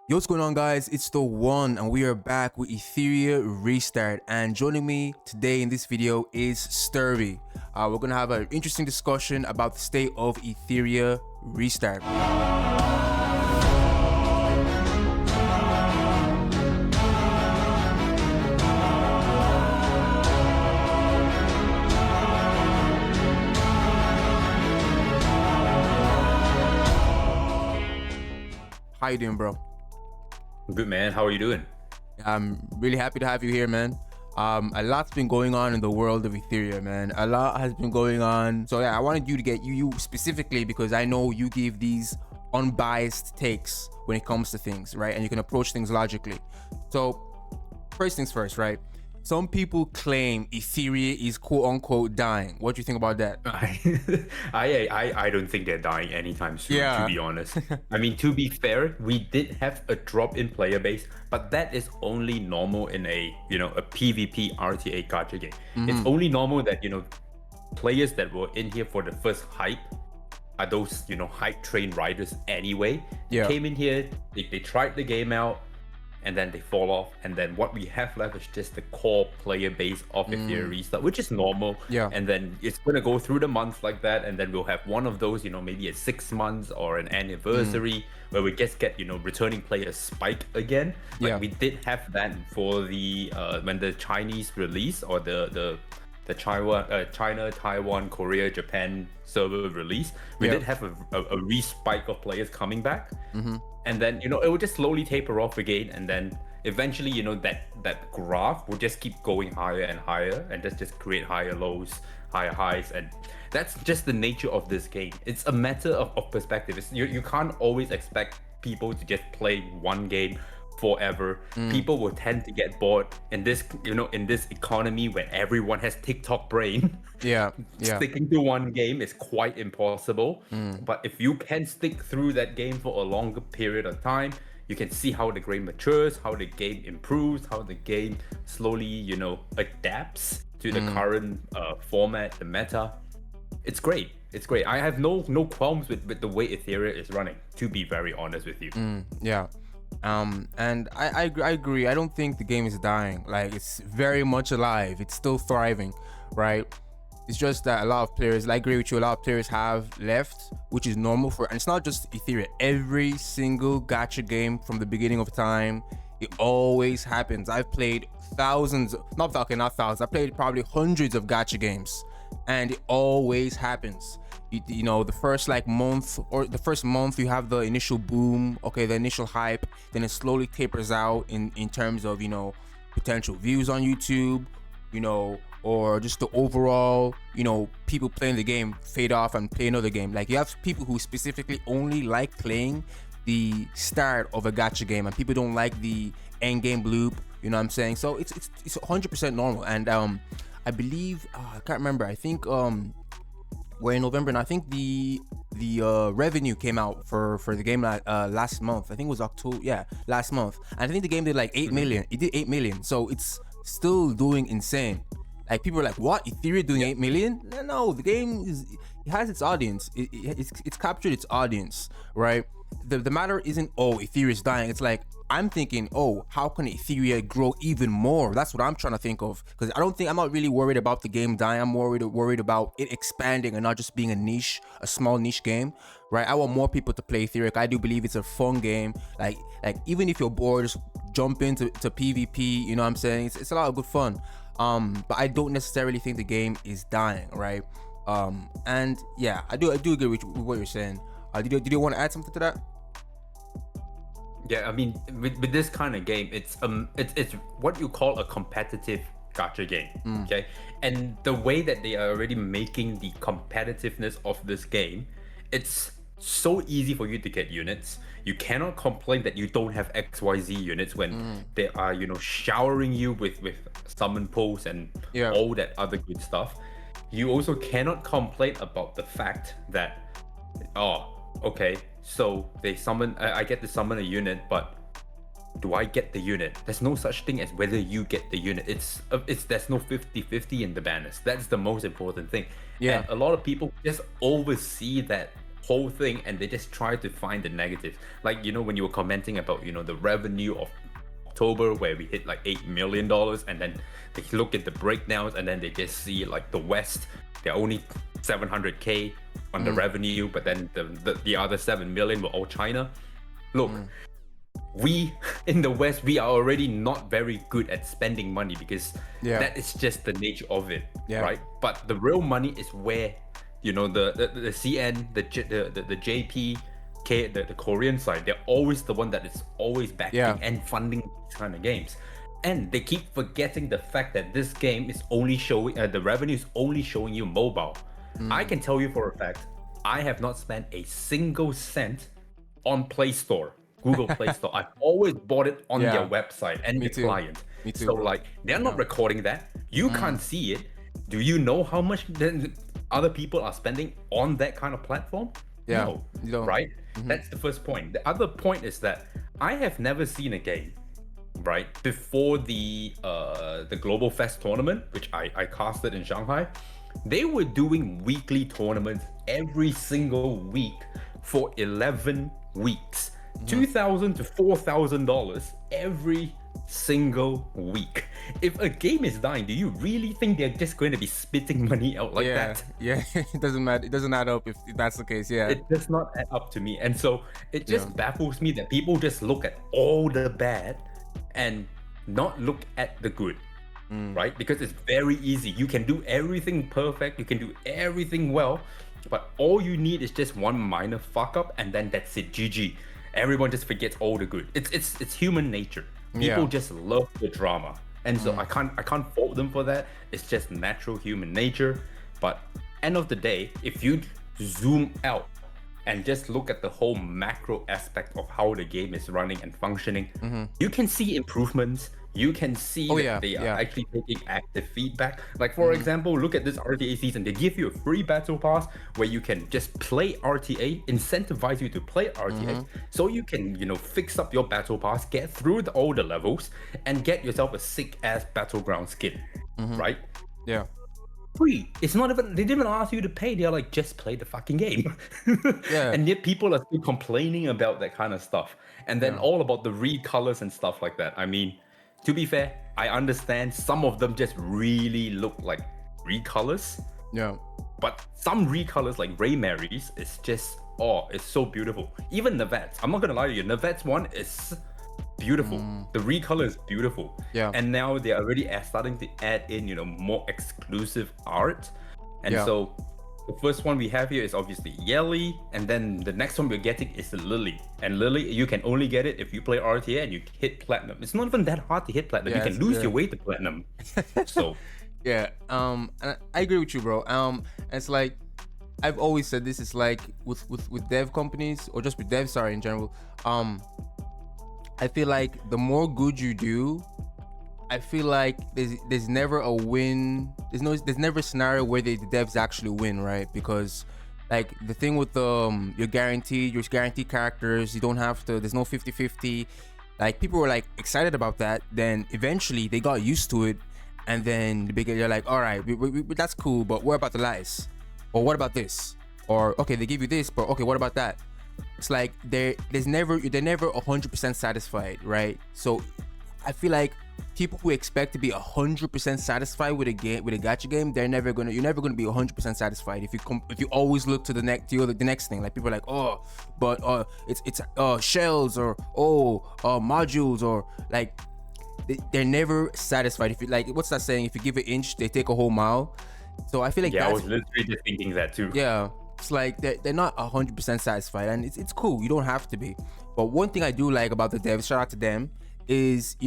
Yo, what's going on, guys? It's the one, and we are back with Etheria Restart. And joining me today in this video is Sturby. We're gonna have an interesting discussion about the state of Etheria Restart. How you doing, bro? Good, man. How are you doing? I'm really happy to have you here, man. A lot's been going on in the world of Etheria, man. A lot has been going on. So yeah, I wanted you to get you specifically because I know you give these unbiased takes when it comes to things, right? And you can approach things logically. So first things first, right? Some people claim Etheria is quote unquote dying. What do you think about that? I don't think they're dying anytime soon, Yeah. to be honest. I mean, to be fair, we did have a drop in player base, but that is only normal in a PvP RTA gacha game. It's only normal that players that were in here for the first hype are those hype train riders anyway. Yeah. Came in here, they tried the game out, and then they fall off, and then what we have left is just the core player base of Etheria Restart, which is normal. Yeah. And then it's gonna go through the months like that, and then we'll have one of those, maybe a 6 months or an anniversary where we just get returning players spike again. Like Yeah. we did have that for the when the Chinese release or the China, Taiwan, Korea, Japan server release. We Yeah. did have a re-spike of players coming back. And then it will just slowly taper off again, and then eventually that graph will just keep going higher and higher, and just create higher lows, higher highs. And that's just the nature of this game. It's a matter of perspective. You can't always expect people to just play one game forever. People will tend to get bored in this in this economy where everyone has TikTok brain. Yeah. Sticking to one game is quite impossible. But if you can stick through that game for a longer period of time, you can see how the game matures, how the game improves, how the game slowly adapts to the current format, the meta. It's great. It's great. I have no qualms with the way Etheria is running, to be very honest with you. Yeah. And I agree. I don't think the game is dying. Like, it's very much alive. It's still thriving, right? It's just that a lot of players, I agree with you, a lot of players have left, which is normal and it's not just Etheria. Every single gacha game from the beginning of time, it always happens. I've played thousands, not thousands, I played probably hundreds of gacha games, and it always happens. The first month or the first month you have the initial boom, okay, the initial hype, then it slowly tapers out in terms of potential views on YouTube, or just the overall people playing the game fade off and play another game. Like, you have people who specifically only like playing the start of a gacha game, and people don't like the end game loop, you know what I'm saying? So it's 100% normal. And I believe I can't remember, I think we're in November, and I think the revenue came out for the game last month. I think it was October, yeah, last month. And I think the game did like 8 million. It did 8 million, so it's still doing insane. Like, people are like, what, Etheria doing 8 million? No, the game it has its audience. It's captured its audience, right? The matter isn't, oh, Etheria is dying. It's like, I'm thinking, oh, how can Etheria grow even more? That's what I'm trying to think of, because I'm not really worried about the game dying. I'm worried about it expanding and not just being a small niche game, right? I want more people to play Etheria. I do believe it's a fun game. Like even if you're bored, just jump into PvP. You know what I'm saying? It's a lot of good fun. But I don't necessarily think the game is dying, right? And yeah, I do agree with what you're saying. Did you want to add something to that? Yeah, I mean, with this kind of game, it's what you call a competitive gacha game, okay? And the way that they are already making the competitiveness of this game, it's so easy for you to get units. You cannot complain that you don't have XYZ units when they are, showering you with summon pulls and all that other good stuff. You also cannot complain about the fact that, okay, so they summon, I get to summon a unit, but do I get the unit? There's no such thing as whether you get the unit. There's no 50-50 in the banners. That's the most important thing. Yeah. And a lot of people just oversee that whole thing and they just try to find the negative. Like, when you were commenting about, the revenue of October where we hit like $8 million, and then they look at the breakdowns and then they just see like the West, they're only 700K on the revenue, but then the other 7 million were all China. Look, we in the West, we are already not very good at spending money because that is just the nature of it, right? But the real money is where, the CN, the JP, the Korean side, they're always the one that is always backing and funding these kind of games. And they keep forgetting the fact that this game is only showing, the revenue is only showing you mobile. I can tell you for a fact, I have not spent a single cent on Play Store, Google Play Store. I've always bought it on their website and the client. Me too, so bro. like, they're not recording that. You can't see it. Do you know how much then other people are spending on that kind of platform? No, you don't. Right? That's the first point. The other point is that I have never seen a game, right, before the Global Fest tournament, which I casted in Shanghai. They were doing weekly tournaments every single week for 11 weeks. $2,000 to $4,000 every single week. If a game is dying, do you really think they're just going to be spitting money out like that? Yeah, it doesn't matter. It doesn't add up if that's the case. Yeah, it does not add up to me. And so it just baffles me that people just look at all the bad and not look at the good, right? Because it's very easy. You can do everything perfect, you can do everything well, but all you need is just one minor fuck up, and then that's it. GG. Everyone just forgets all the good. It's human nature. People just love the drama, and so I can't fault them for that. It's just natural human nature. But end of the day, if you zoom out and just look at the whole macro aspect of how the game is running and functioning, you can see improvements. You can see that they are actually taking active feedback. Like, for example, look at this RTA season. They give you a free battle pass where you can just play RTA, incentivize you to play RTA, so you can, fix up your battle pass, get through all the levels, and get yourself a sick-ass battleground skin, right? Yeah. Free. It's not even, they didn't even ask you to pay. They're like, just play the fucking game. And yet people are still complaining about that kind of stuff. And then all about the recolors and stuff like that. I mean, to be fair, I understand some of them just really look like recolors. Yeah. But some recolors like Ray Mary's is just, it's so beautiful. Even Nevets, I'm not gonna lie to you, Nevets one is beautiful. The recolor is beautiful. Yeah. And now they're already starting to add in, more exclusive art. And so the first one we have here is obviously Yelly, and then the next one we're getting is Lily. And Lily, you can only get it if you play RTA and you hit platinum. It's not even that hard to hit platinum. You can lose your way to platinum. So and I agree with you, bro. And it's like, I've always said this is like with dev companies, or just with devs, sorry, in general. I feel like the more good you do, I feel like there's never a win. There's never a scenario where the devs actually win, right? Because like the thing with your guaranteed characters, you don't have to, there's no 50-50. Like people were like excited about that, then eventually they got used to it, and then you're like, all right, that's cool, but what about the lies? Or what about this? Or okay, they give you this, but okay, what about that? It's like they're never 100% satisfied, right? So I feel like people who expect to be 100% satisfied with a gacha game, you're never gonna be 100% satisfied if you always look to the next thing. Like people are like, it's shells, or modules, or like they're never satisfied. If you like, what's that saying? If you give an inch, they take a whole mile. So I feel like I was literally just thinking that too. Yeah, it's like they're not 100% satisfied, and it's cool. You don't have to be. But one thing I do like about the devs, shout out to them, is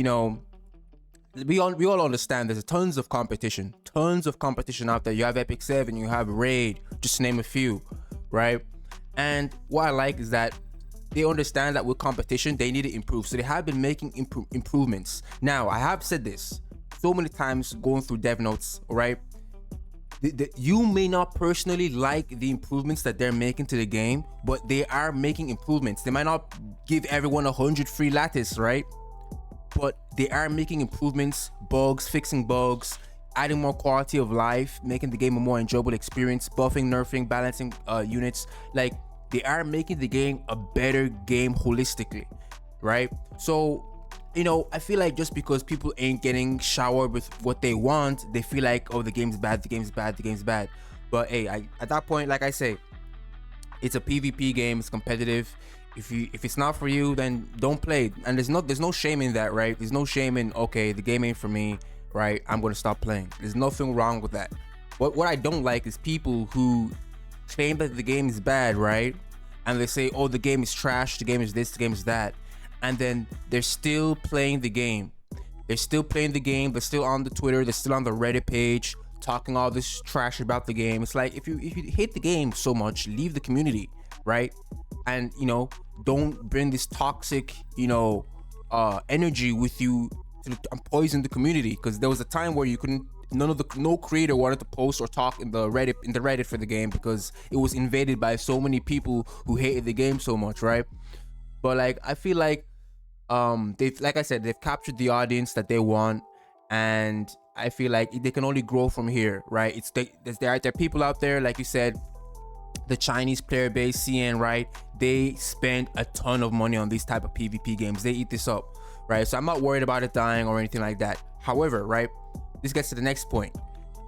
we all understand there's tons of competition out there. You have Epic 7, you have Raid, just to name a few, right? And what I like is that they understand that with competition they need to improve, so they have been making improvements. Now I have said this so many times going through dev notes, right? You may not personally like the improvements that they're making to the game, but they are making improvements. They might not give everyone 100 free lattice, right? But they are making improvements, fixing bugs, adding more quality of life, making the game a more enjoyable experience, buffing, nerfing, balancing units. Like they are making the game a better game holistically, right? So, you know, I feel like just because people ain't getting showered with what they want, they feel like, oh, the game's bad, the game's bad, the game's bad. But hey, at that point, like I say, it's a PvP game, it's competitive. If it's not for you, then don't play. And there's no shame in that, right? There's no shame in, okay, the game ain't for me, right? I'm gonna stop playing. There's nothing wrong with that. What I don't like is people who claim that the game is bad, right? And they say, oh, the game is trash, the game is this, the game is that. And then they're still playing the game. They're still playing the game. They're still on the Twitter. They're still on the Reddit page talking all this trash about the game. It's like, if you hate the game so much, leave the community, right? And, you know, don't bring this toxic, you know, energy with you to poison the community. Because there was a time where you couldn't, no creator wanted to post or talk in the Reddit for the game because it was invaded by so many people who hated the game so much, right? But like, I feel like they've, like I said, they've captured the audience that they want, and I feel like they can only grow from here, right? There are people out there, like you said, the Chinese player base, CN, right? They spend a ton of money on these type of PvP games. They eat this up, right? So I'm not worried about it dying or anything like that. However, right, this gets to the next point,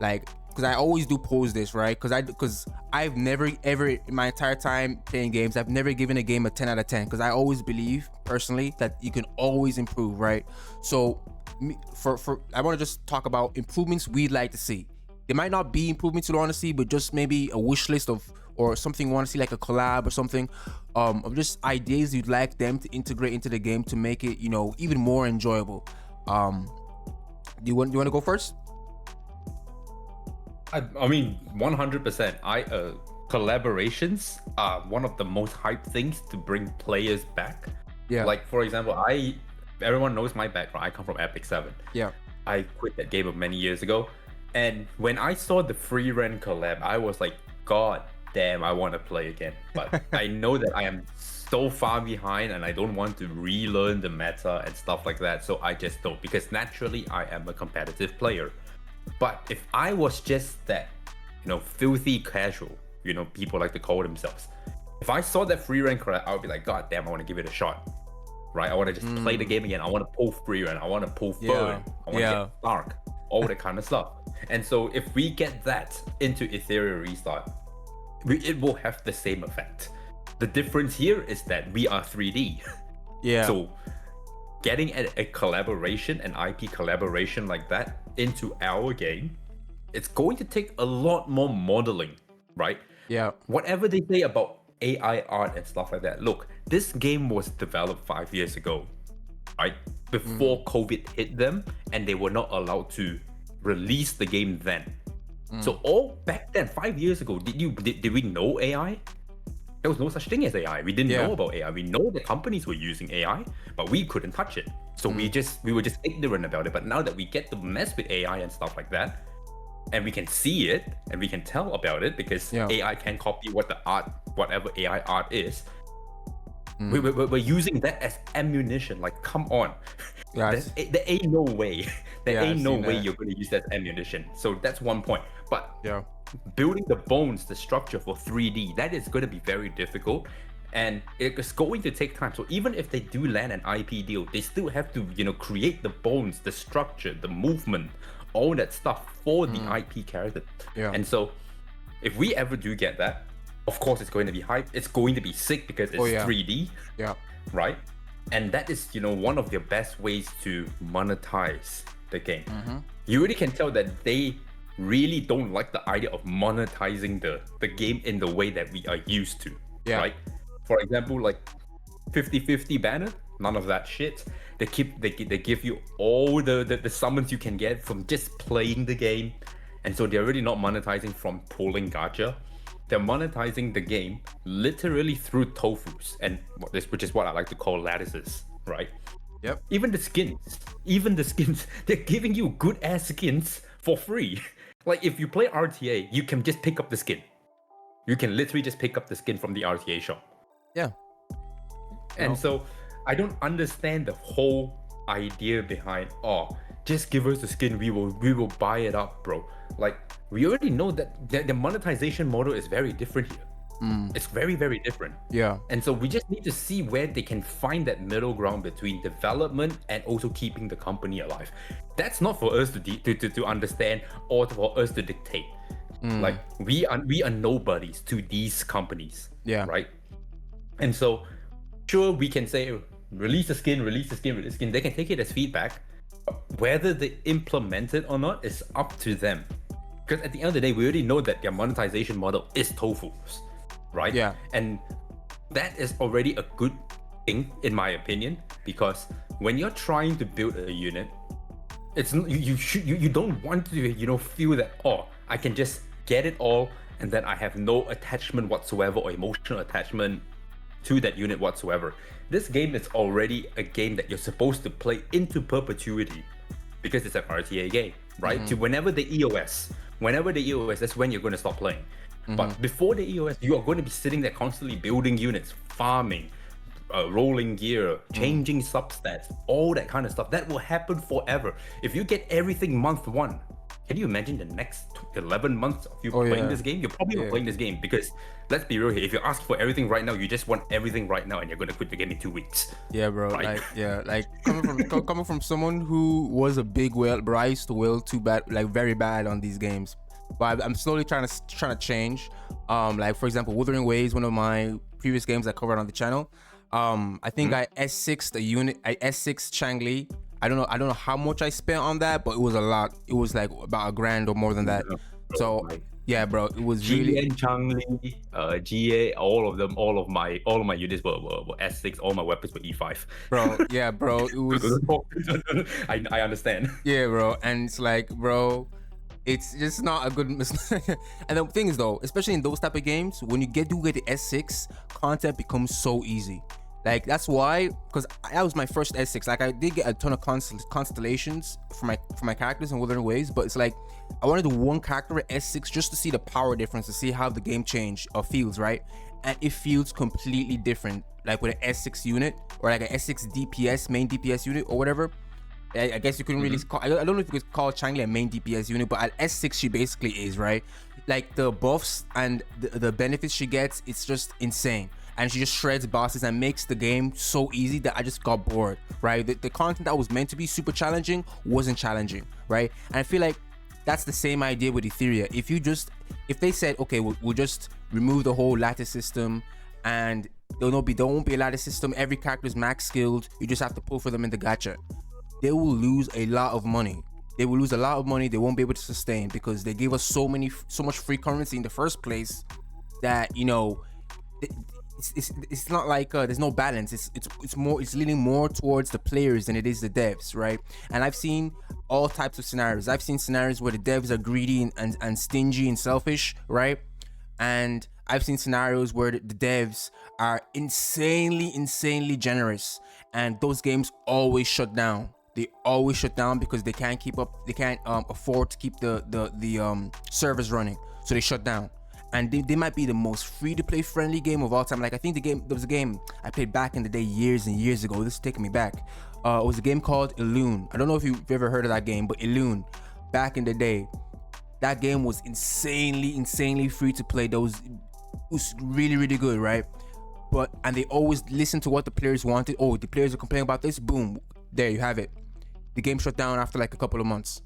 like, because I always do pose this, right? Because I've never ever in my entire time playing games, I've never given a game a 10 out of 10, because I always believe personally that you can always improve, right? So I want to just talk about improvements we'd like to see. There might not be improvements you want to see, but just maybe a wish list of, or something you want to see, like a collab or something, of just ideas you'd like them to integrate into the game to make it, you know, even more enjoyable. Do you want to go first? I mean, 100%. Collaborations are one of the most hyped things to bring players back. Yeah. Like, for example, everyone knows my background. I come from Epic 7. Yeah. I quit that game many years ago. And when I saw the free rent collab, I was like, God damn, I want to play again. But I know that I am so far behind and I don't want to relearn the meta and stuff like that. So I just don't, because naturally I am a competitive player. But if I was just that, you know, filthy casual, you know, people like to call themselves, if I saw that free rent collab, I would be like, God damn, I want to give it a shot. Right? I want to just play the game again. I want to pull free rent. I want to pull burn. I want to get dark. All that kind of stuff. And so if we get that into Etheria Restart, it will have the same effect. The difference here is that we are 3D. Yeah. So getting a collaboration, an IP collaboration like that into our game, it's going to take a lot more modeling, right? Yeah. Whatever they say about AI art and stuff like that. Look, this game was developed 5 years ago, right? Before COVID hit them, and they were not allowed to release the game then. So all back then, 5 years ago, did we know AI? There was no such thing as AI. We didn't know about AI. We know the companies were using AI, but we couldn't touch it. So we were just ignorant about it. But now that we get to mess with AI and stuff like that, and we can see it and we can tell about it, because AI can copy whatever AI art is. We're using that as ammunition. Like, come on. There ain't no way. There ain't no way you're going to use that as ammunition. So that's one point. But building the bones, the structure for 3D, that is going to be very difficult. And it's going to take time. So even if they do land an IP deal, they still have to, you know, create the bones, the structure, the movement, all that stuff for the IP character. And so if we ever do get that, of course it's going to be hype. It's going to be sick because it's 3D. Right? And that is, you know, one of their best ways to monetize the game. You really can tell that they really don't like the idea of monetizing the game in the way that we are used to. Right? For example, like 50-50 banner, none of that shit. They give you all the summons you can get from just playing the game. And so they're really not monetizing from pulling gacha. They're monetizing the game literally through tofus, and which is what I like to call lattices, right? Yep. Even the skins, they're giving you good ass skins for free. Like, if you play RTA, you can just pick up the skin. You can literally just pick up the skin from the RTA shop. Yeah. And so I don't understand the whole idea behind, just give us the skin, we will buy it up, bro. Like, we already know that the monetization model is very different here. It's very, very different. Yeah. And so we just need to see where they can find that middle ground between development and also keeping the company alive. That's not for us to understand or for us to dictate. Like we are nobodies to these companies. Yeah. Right. And so sure, we can say release the skin. They can take it as feedback. Whether they implement it or not is up to them. Because at the end of the day, we already know that their monetization model is tofu's, right? Yeah. And that is already a good thing, in my opinion, because when you're trying to build a unit, it's you don't want to feel that, oh, I can just get it all and then I have no attachment whatsoever or emotional attachment to that unit whatsoever. This game is already a game that you're supposed to play into perpetuity because it's an RTA game, right? To whenever the EOS, that's when you're going to stop playing. But before the EOS, you are going to be sitting there constantly building units, farming, rolling gear, changing substats, all that kind of stuff. That will happen forever. If you get everything month 1, can you imagine the next 11 months of you playing this game? You're probably not playing this game because, let's be real here, if you ask for everything right now, you just want everything right now and you're going to quit the game in 2 weeks. Yeah, bro. Right? Like coming from someone who was a big whale, bro. I used to whale too bad, like very bad on these games. But I'm slowly trying to change. Like for example, Wuthering Waves, one of my previous games I covered on the channel. I think I S6 the unit, I S6 Changli. I don't know how much I spent on that, but it was a lot. It was like about $1,000 or more than that. So yeah, bro, it was really GN, Changli, GA, all of my units were S6. All my weapons were E5. Bro. Yeah, bro, it was. I understand. Yeah, bro, and it's like, bro, it's just not a good mistake. And the thing is though, especially in those type of games, when you get the S6, content becomes so easy. Like that's why, because that was my first S6. Like I did get a ton of constellations for my characters in Wuthering Waves, but it's like I wanted the one character at S6 just to see the power difference, to see how the game changed or feels, right? And it feels completely different, like with an S6 unit or like an S6 DPS, main DPS unit or whatever. I guess you couldn't really call, I don't know if you could call Changli a main DPS unit, but at S6 she basically is, right? Like the buffs and the benefits she gets, it's just insane. And she just shreds bosses and makes the game so easy that I just got bored, right? The content that was meant to be super challenging wasn't challenging, right? And I feel like that's the same idea with Etheria. If they said, okay, we'll just remove the whole lattice system and there won't be a lattice system, every character is max skilled, you just have to pull for them in the gacha, they will lose a lot of money. They will lose a lot of money. They won't be able to sustain because they gave us so much free currency in the first place that, it's not like there's no balance. It's leaning more towards the players than it is the devs, right? And I've seen all types of scenarios. I've seen scenarios where the devs are greedy and stingy and selfish, right? And I've seen scenarios where the devs are insanely generous, and those games always shut down. They always shut down because they can't keep up. They can't afford to keep the servers running, so they shut down. And they might be the most free-to-play friendly game of all time. Like I think there was a game I played back in the day years and years ago. This is taking me back. It was a game called Elune. I don't know if you've ever heard of that game, but Elune, back in the day, that game was insanely free to play. It was really good, right? And they always listened to what the players wanted. Oh, the players are complaining about this. Boom, there you have it. The game shut down after like a couple of months.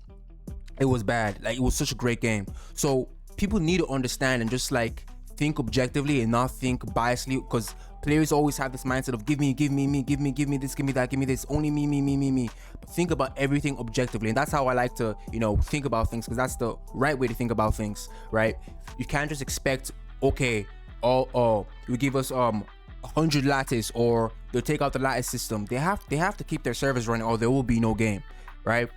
It was bad. Like it was such a great game. So people need to understand and just like think objectively and not think biasly, because players always have this mindset of give me this, give me that, give me this, only me. But think about everything objectively, and that's how I like to think about things, because that's the right way to think about things, right? You can't just expect, okay, you give us 100 lattice, or they'll take out the lattice system. They have to keep their servers running, or there will be no game, right?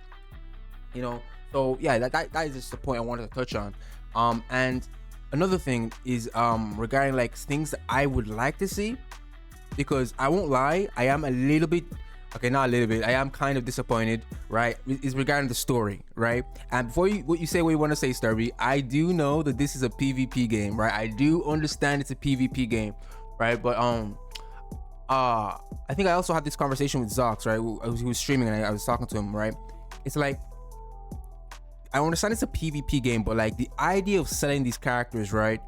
So yeah, that is just the point I wanted to touch on. And another thing is regarding like things that I would like to see, because I won't lie, I am a little bit, okay, not a little bit, I am kind of disappointed, right? Is regarding the story, right? And before you want to say, Starby, I do know that this is a PvP game, right? I do understand it's a PvP game, right? But I think I also had this conversation with Zox, right? He was streaming and I was talking to him, right? It's like, I understand it's a PvP game, but like the idea of selling these characters, right?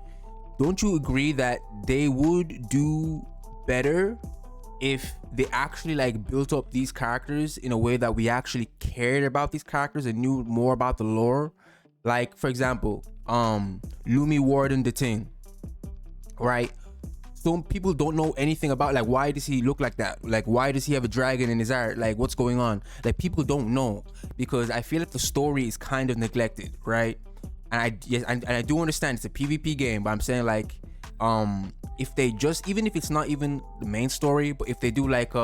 don't you agree that they would do better if they actually like built up these characters in a way that we actually cared about these characters and knew more about the lore? Like, for example, Lumi Warden the Ting, right? Some people don't know anything about, like, why does he look like that? Like, why does he have a dragon in his art? Like, what's going on? Like, people don't know, because I feel like the story is kind of neglected, right? And I do understand it's a PvP game, but I'm saying, like, if they just, even if it's not even the main story, but if they do like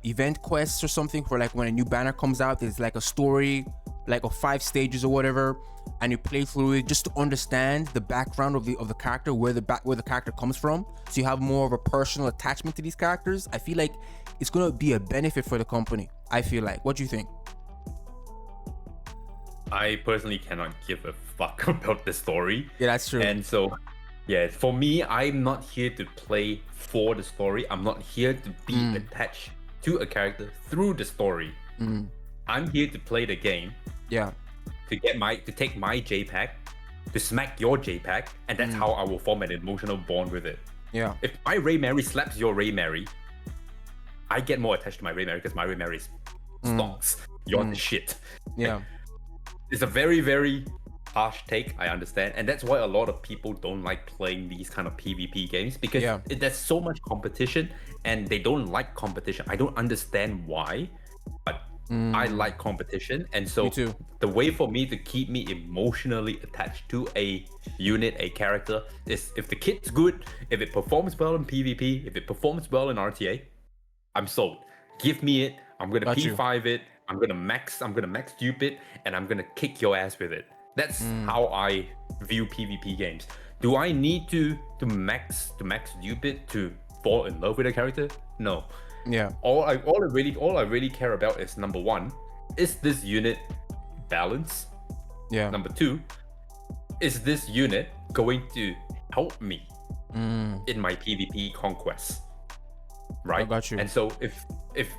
event quests or something for like when a new banner comes out, there's like a story, like of 5 stages or whatever, and you play through it just to understand the background of the character, where the character comes from, so you have more of a personal attachment to these characters. I feel like it's gonna be a benefit for the company. I feel like, what do you think? I personally cannot give a fuck about the story. Yeah, that's true. And so, yeah, for me, I'm not here to play for the story. I'm not here to be attached to a character through the story. I'm here to play the game. Yeah. To take my JPEG, to smack your JPEG, and that's how I will form an emotional bond with it. Yeah. If my Ray Mary slaps your Ray Mary, I get more attached to my Ray Mary because my Ray Mary stonks. You're the shit. Yeah. It's a very, very harsh take, I understand, and that's why a lot of people don't like playing these kind of PvP games, because there's so much competition and they don't like competition. I don't understand why, but I like competition, and so the way for me to keep me emotionally attached to a unit, a character, is if the kit's good, if it performs well in PvP, if it performs well in RTA, I'm sold. Give me it. I'm gonna P5 it. I'm gonna max stupid, and I'm gonna kick your ass with it. That's how I view PvP games. Do I need to max stupid to fall in love with a character? No. Yeah. All I really care about is, number 1, is this unit balanced? Yeah. Number 2, is this unit going to help me in my PvP conquest? Right. I got you. And so if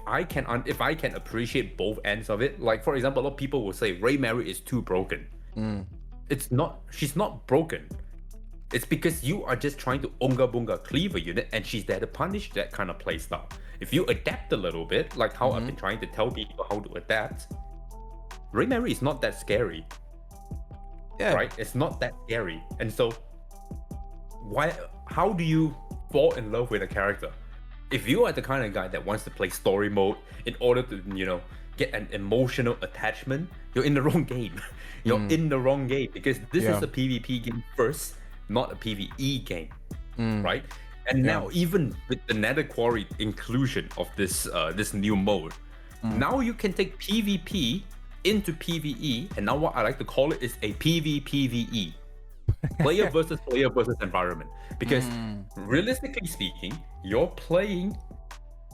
I can appreciate both ends of it, like for example, a lot of people will say Ray Mary is too broken. It's not. She's not broken. It's because you are just trying to unga bunga cleave a unit, and she's there to punish that kind of playstyle. If you adapt a little bit, like how I've been trying to tell people how to adapt, Ray Mary is not that scary. Yeah. Right? It's not that scary. And so how do you fall in love with a character? If you are the kind of guy that wants to play story mode in order to, get an emotional attachment, you're in the wrong game. You're in the wrong game, because this is a PvP game first, not a PvE game, right? And now, even with the Nether Quarry inclusion of this new mode, now you can take PvP into PvE, and now what I like to call it is a PvPvE. Player versus environment. Because realistically speaking, you're playing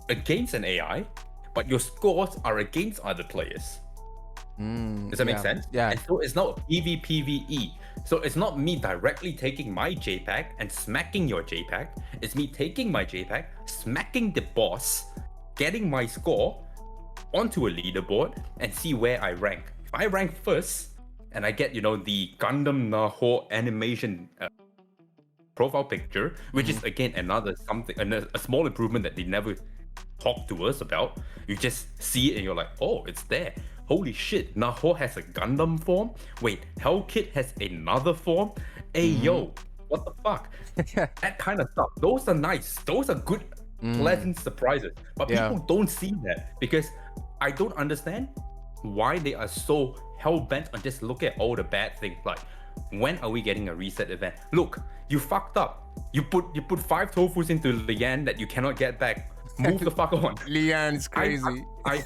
against an AI, but your scores are against other players. Does that make sense? Yeah. And so it's not PvPvE. So it's not me directly taking my JPEG and smacking your JPEG. It's me taking my JPEG, smacking the boss, getting my score onto a leaderboard, and see where I rank. If I rank first, and I get, the Gundam Nahor animation profile picture, which is again a small improvement that they never talk to us about. You just see it and you're like, oh, it's there. Holy shit, Nahor has a Gundam form? Wait, Hellkit has another form? Hey, yo, what the fuck? That kind of stuff. Those are nice. Those are good, pleasant surprises. But people don't see that, because I don't understand why they are so hell-bent on just look at all the bad things. Like, when are we getting a reset event? Look, you fucked up. You put 5 tofus into Lian that you cannot get back. Move the fuck on. Lian's crazy. I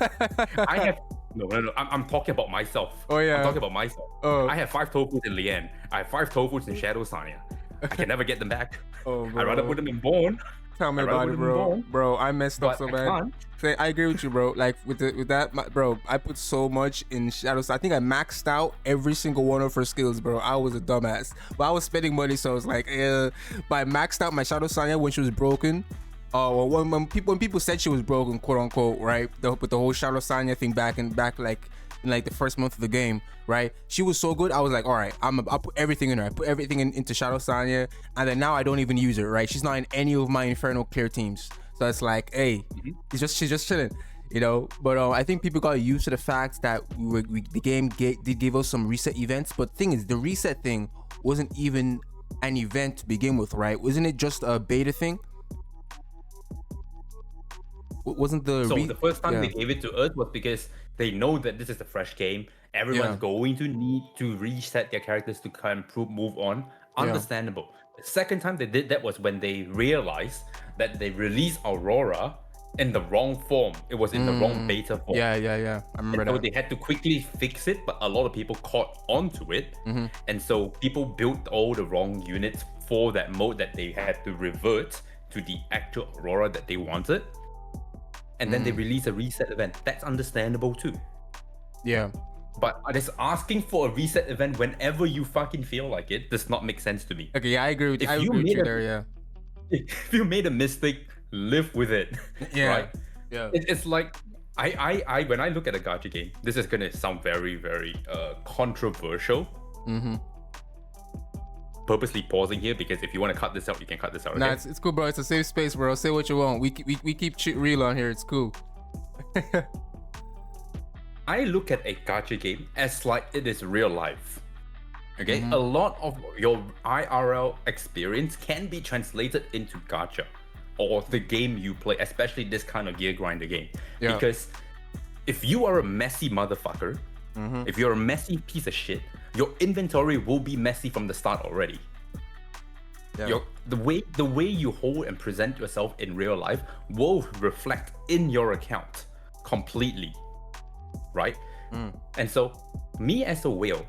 have no. I'm talking about myself. Oh yeah. I'm talking about myself. Oh. I have 5 tofus in Lian. I have 5 tofus in Shadow Sanya. I can never get them back. Oh, bro. I'd rather put them in Bone. Tell me about it, bro. Bro, I messed up so bad. I agree with you, bro. Like with that, bro, I put so much in Shadow. I think I maxed out every single one of her skills, bro. I was a dumbass, but I was spending money, so I was like, but I maxed out my Shadow Sanya when she was broken. When people said she was broken, quote unquote, right? With the whole Shadow Sanya thing back like in like the first month of the game, right? She was so good. I was like, all right, I'll put everything in her. I put everything into Shadow Sanya, and then now I don't even use her, right? She's not in any of my Inferno clear teams. So it's like, hey, she's just chilling, you know. But I think people got used to the fact that the game did give us some reset events. But the thing is, the reset thing wasn't even an event to begin with, right? Wasn't it just a beta thing? Wasn't the the first time they gave it to us was because they know that this is a fresh game. Everyone's going to need to reset their characters to kind of move on. Understandable. The second time they did that was when they realized that they released Aurora in the wrong form. It was in the wrong beta form. Yeah. I remember that. So they had to quickly fix it, but a lot of people caught onto it. And so people built all the wrong units for that mode that they had to revert to the actual Aurora that they wanted. And then they release a reset event. That's understandable too. Yeah. But just asking for a reset event whenever you fucking feel like it does not make sense to me. Okay, yeah, I agree with you. I agree with you there, yeah. If you made a mistake, live with it. Yeah. Right? Yeah. It's like I when I look at a gacha game, this is gonna sound very, very controversial. Purposely pausing here because if you want to cut this out, you can cut this out. Okay? Nah, it's cool, bro. It's a safe space, bro. Say what you want. We keep shit real on here. It's cool. I look at a gacha game as like it is real life. Okay, a lot of your IRL experience can be translated into gacha or the game you play, especially this kind of gear grinder game. Yeah. Because if you are a messy motherfucker, if you're a messy piece of shit, your inventory will be messy from the start already. Yeah. The way you hold and present yourself in real life will reflect in your account completely, right? And so, me as a whale,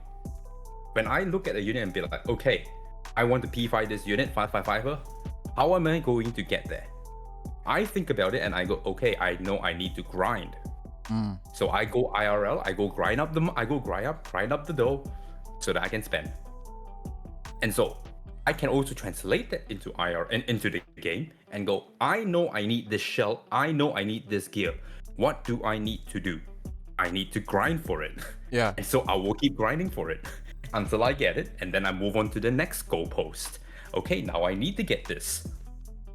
when I look at a unit and be like, okay, I want to P5 this unit, 555 her, how am I going to get there? I think about it and I go, okay, I know I need to grind. So I go IRL, I go grind up the dough so that I can spend. And so I can also translate that into into the game and go, I know I need this shell, I know I need this gear. What do I need to do? I need to grind for it. Yeah. And so I will keep grinding for it until I get it, and then I move on to the next goalpost. Okay, now I need to get this.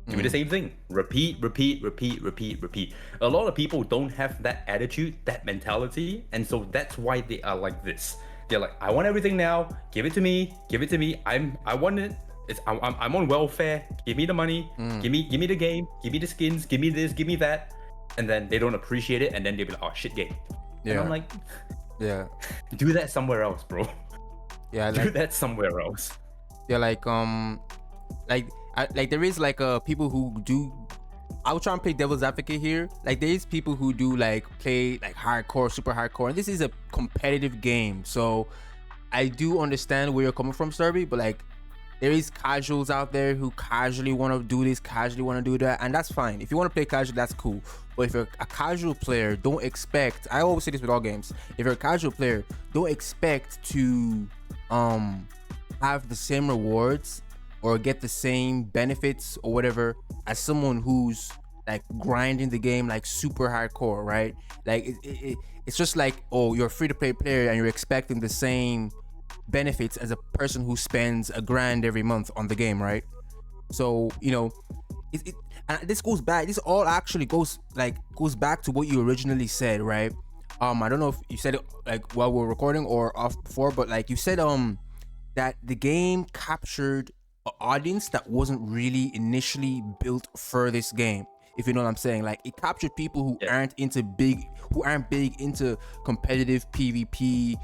Do the same thing. Repeat. A lot of people don't have that attitude, that mentality, and so that's why they are like this. They're like, I want everything now. Give it to me. I want it. I'm on welfare. Give me the money. Give me the game. Give me the skins. Give me this. Give me that. And then they don't appreciate it, and then they'll be like, oh shit game. Yeah. And I'm like, yeah. Do that somewhere else, bro. Yeah. Do that somewhere else. Yeah, like there is like people who do. I'll try and play devil's advocate here. Like there is people who do like play like hardcore, super hardcore, and this is a competitive game. So I do understand where you're coming from, Starby, but like there is casuals out there who casually want to do this, casually want to do that, and that's fine. If you want to play casual, that's cool. But if you're a casual player, don't expect. I always say this with all games. If you're a casual player, don't expect to have the same rewards or get the same benefits or whatever as someone who's like grinding the game like super hardcore, right? Like it's just like, oh, you're a free-to-play player and you're expecting the same benefits as a person who spends $1,000 every month on the game, right? So you know, and this goes back. This all actually goes back to what you originally said, right? I don't know if you said it like while we were recording or off before, but like you said, that the game captured an audience that wasn't really initially built for this game. If you know what I'm saying, like it captured people who aren't big into competitive PvP,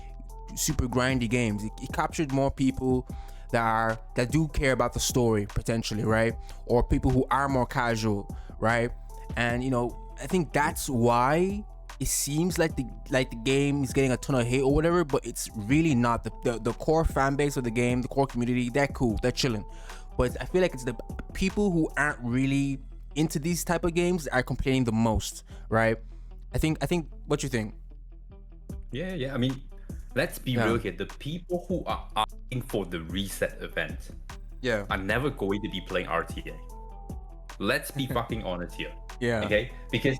super grindy games. It captured more people that do care about the story potentially, right? Or people who are more casual, right? And you know, I think that's why it seems like the game is getting a ton of hate or whatever, but it's really not. The core fan base of the game, the core community, they're cool, they're chilling. But I feel like it's the people who aren't really into these type of games are complaining the most, right? I think what you think? Yeah. I mean, let's be real here. The people who are asking for the reset event are never going to be playing RTA. Let's be fucking honest here. Yeah. Okay? Because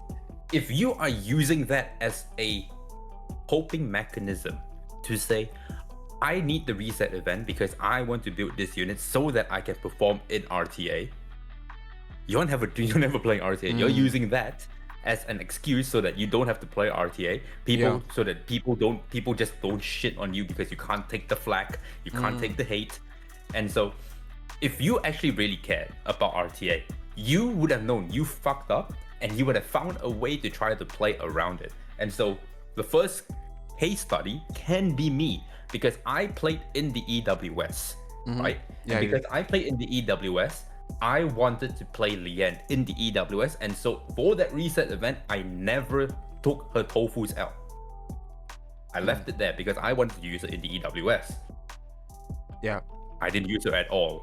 if you are using that as a coping mechanism to say, I need the reset event because I want to build this unit so that I can perform in RTA. You're never playing RTA. You're using that as an excuse so that you don't have to play RTA. So that people just don't shit on you because you can't take the flack, you can't take the hate. And so if you actually really cared about RTA, you would have known you fucked up and you would have found a way to try to play around it. And so the first case study can be me, because I played in the EWS, right? Yeah, and because I played in the EWS, I wanted to play Lian in the EWS, and so for that reset event, I never took her tofus out. I left it there because I wanted to use it in the EWS. Yeah. I didn't use her at all.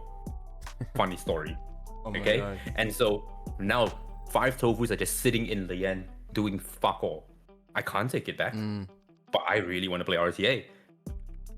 Funny story. Okay? And so now 5 tofus are just sitting in Lian doing fuck all. I can't take it back. But I really want to play RTA.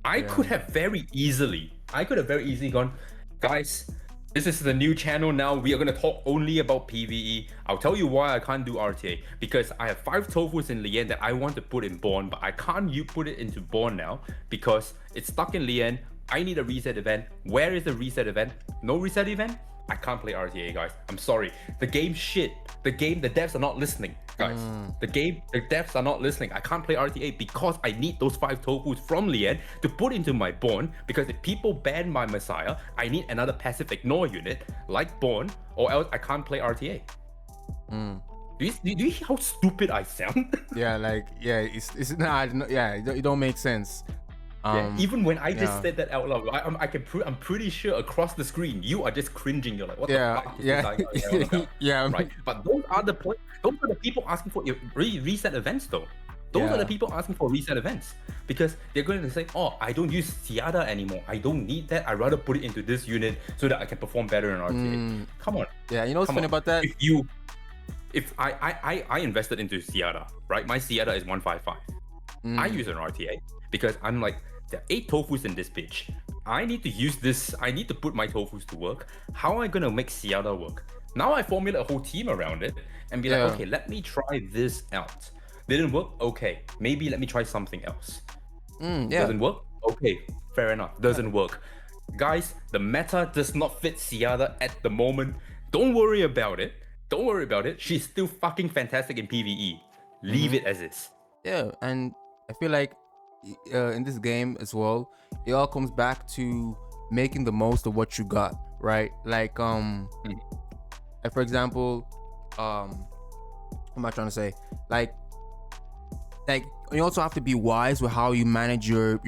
I could have very easily gone, guys, this is the new channel now. We are going to talk only about PvE. I'll tell you why I can't do RTA. Because I have 5 tofus in Lian that I want to put in Born, but I can't put it into Born now because it's stuck in Lian. I need a reset event. Where is the reset event? No reset event? I can't play RTA, guys. I'm sorry. The game shit. The devs are not listening, guys. The devs are not listening. I can't play RTA because I need those 5 tofus from Lian to put into my Born, because if people ban my Messiah, I need another passive ignore unit like Born, or else I can't play RTA. Do you hear how stupid I sound? It don't make sense. Even when I just said that out loud, I'm pretty sure across the screen you are just cringing. You're like, what the fuck is this guy about? Right. But those are the people asking for reset events, though. Those are the people asking for reset events, because they're going to say, oh, I don't use Siada anymore. I don't need that. I'd rather put it into this unit so that I can perform better in RTA. Come on. Yeah, you know what's funny about that? If I invested into Siada, right? My Siada is 155. I use an RTA because I'm like, there are 8 tofus in this bitch. I need to use this. I need to put my tofus to work. How am I going to make Siada work? Now I formulate a whole team around it and be like, okay, let me try this out. Didn't work? Okay, maybe let me try something else. Doesn't work? Okay, fair enough. Doesn't work. Guys, the meta does not fit Siada at the moment. Don't worry about it. Don't worry about it. She's still fucking fantastic in PvE. Leave it as is. Yeah, and I feel like in this game as well, it all comes back to making the most of what you got, right? Like for example, what am I trying to say? Like you also have to be wise with how you manage your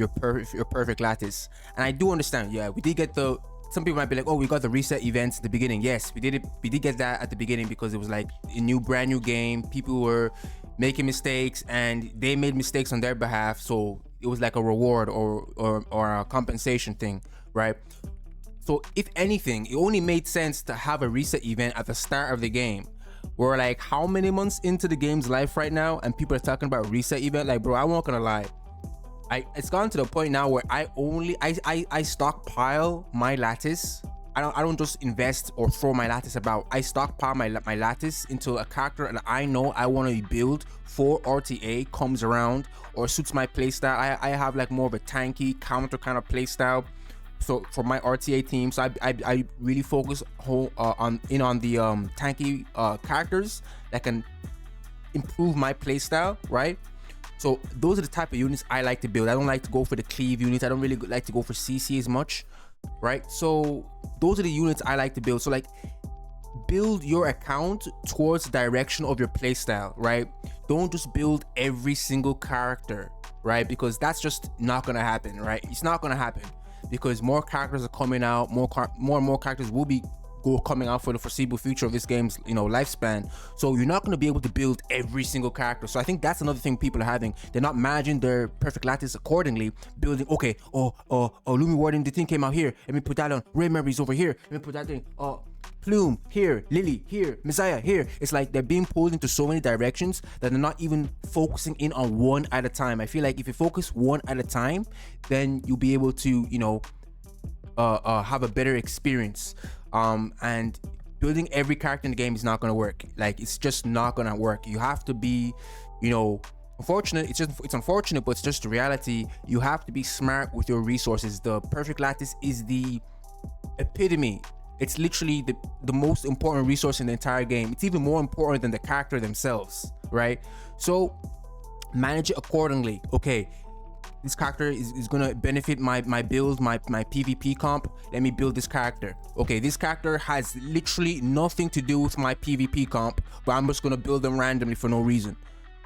perfect lattice. And I do understand, we did get some people might be like, oh, we got the reset events at the beginning. Yes, we did get that at the beginning because it was like a brand new game. People were making mistakes and they made mistakes on their behalf, so it was like a reward or a compensation thing, right? So if anything, it only made sense to have a reset event at the start of the game. We're like how many months into the game's life right now and people are talking about reset event? Like, bro, I'm not gonna lie, it's gotten to the point now where I stockpile my lattice. I don't just invest or throw my lattice about. I stockpile my lattice into a character that I know I want to build for RTA comes around or suits my playstyle. I have like more of a tanky counter kind of playstyle. So for my RTA team, so I really focus on the tanky characters that can improve my playstyle, right? So those are the type of units I like to build. I don't like to go for the cleave units. I don't really like to go for CC as much, right? So those are the units I like to build. So like, build your account towards the direction of your playstyle, right? Don't just build every single character, right? Because that's just not gonna happen, right? It's not gonna happen because more characters are coming out. More and more characters will be coming out for the foreseeable future of this game's lifespan. So you're not going to be able to build every single character. So I think that's another thing people are having. They're not managing their perfect lattice accordingly, building, okay, Lumi Warden, the thing came out here, let me put that on. Ray Memory's over here, let me put that thing, Plume here, Lily here, Messiah here. It's like they're being pulled into so many directions that they're not even focusing in on one at a time. I feel like if you focus one at a time, then you'll be able to have a better experience. And building every character in the game is not going to work. Like, it's just not going to work. You have to be Unfortunate, it's unfortunate, but it's just the reality. You have to be smart with your resources. The perfect lattice is the epitome. It's literally the most important resource in the entire game. It's even more important than the character themselves, right? So manage it accordingly. Okay, this character is gonna benefit my build, my PvP comp. Let me build this character. Okay, this character has literally nothing to do with my PvP comp, but I'm just gonna build them randomly for no reason.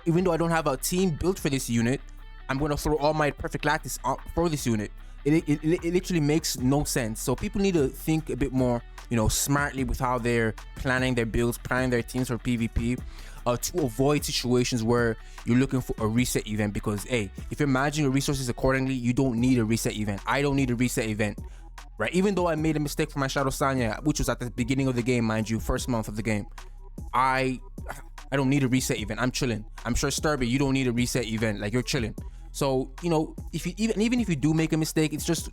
Even though I don't have a team built for this unit, I'm gonna throw all my perfect lattice for this unit. It literally makes no sense. So people need to think a bit more, smartly with how they're planning their builds, planning their teams for PvP, to avoid situations where you're looking for a reset event. Because hey, if you're managing your resources accordingly, you don't need a reset event. I don't need a reset event, right? Even though I made a mistake for my Shadow Sanya, which was at the beginning of the game, mind you, first month of the game, I don't need a reset event. I'm chilling. I'm sure Sturby, you don't need a reset event. Like, you're chilling. So, if you even if you do make a mistake, it's just,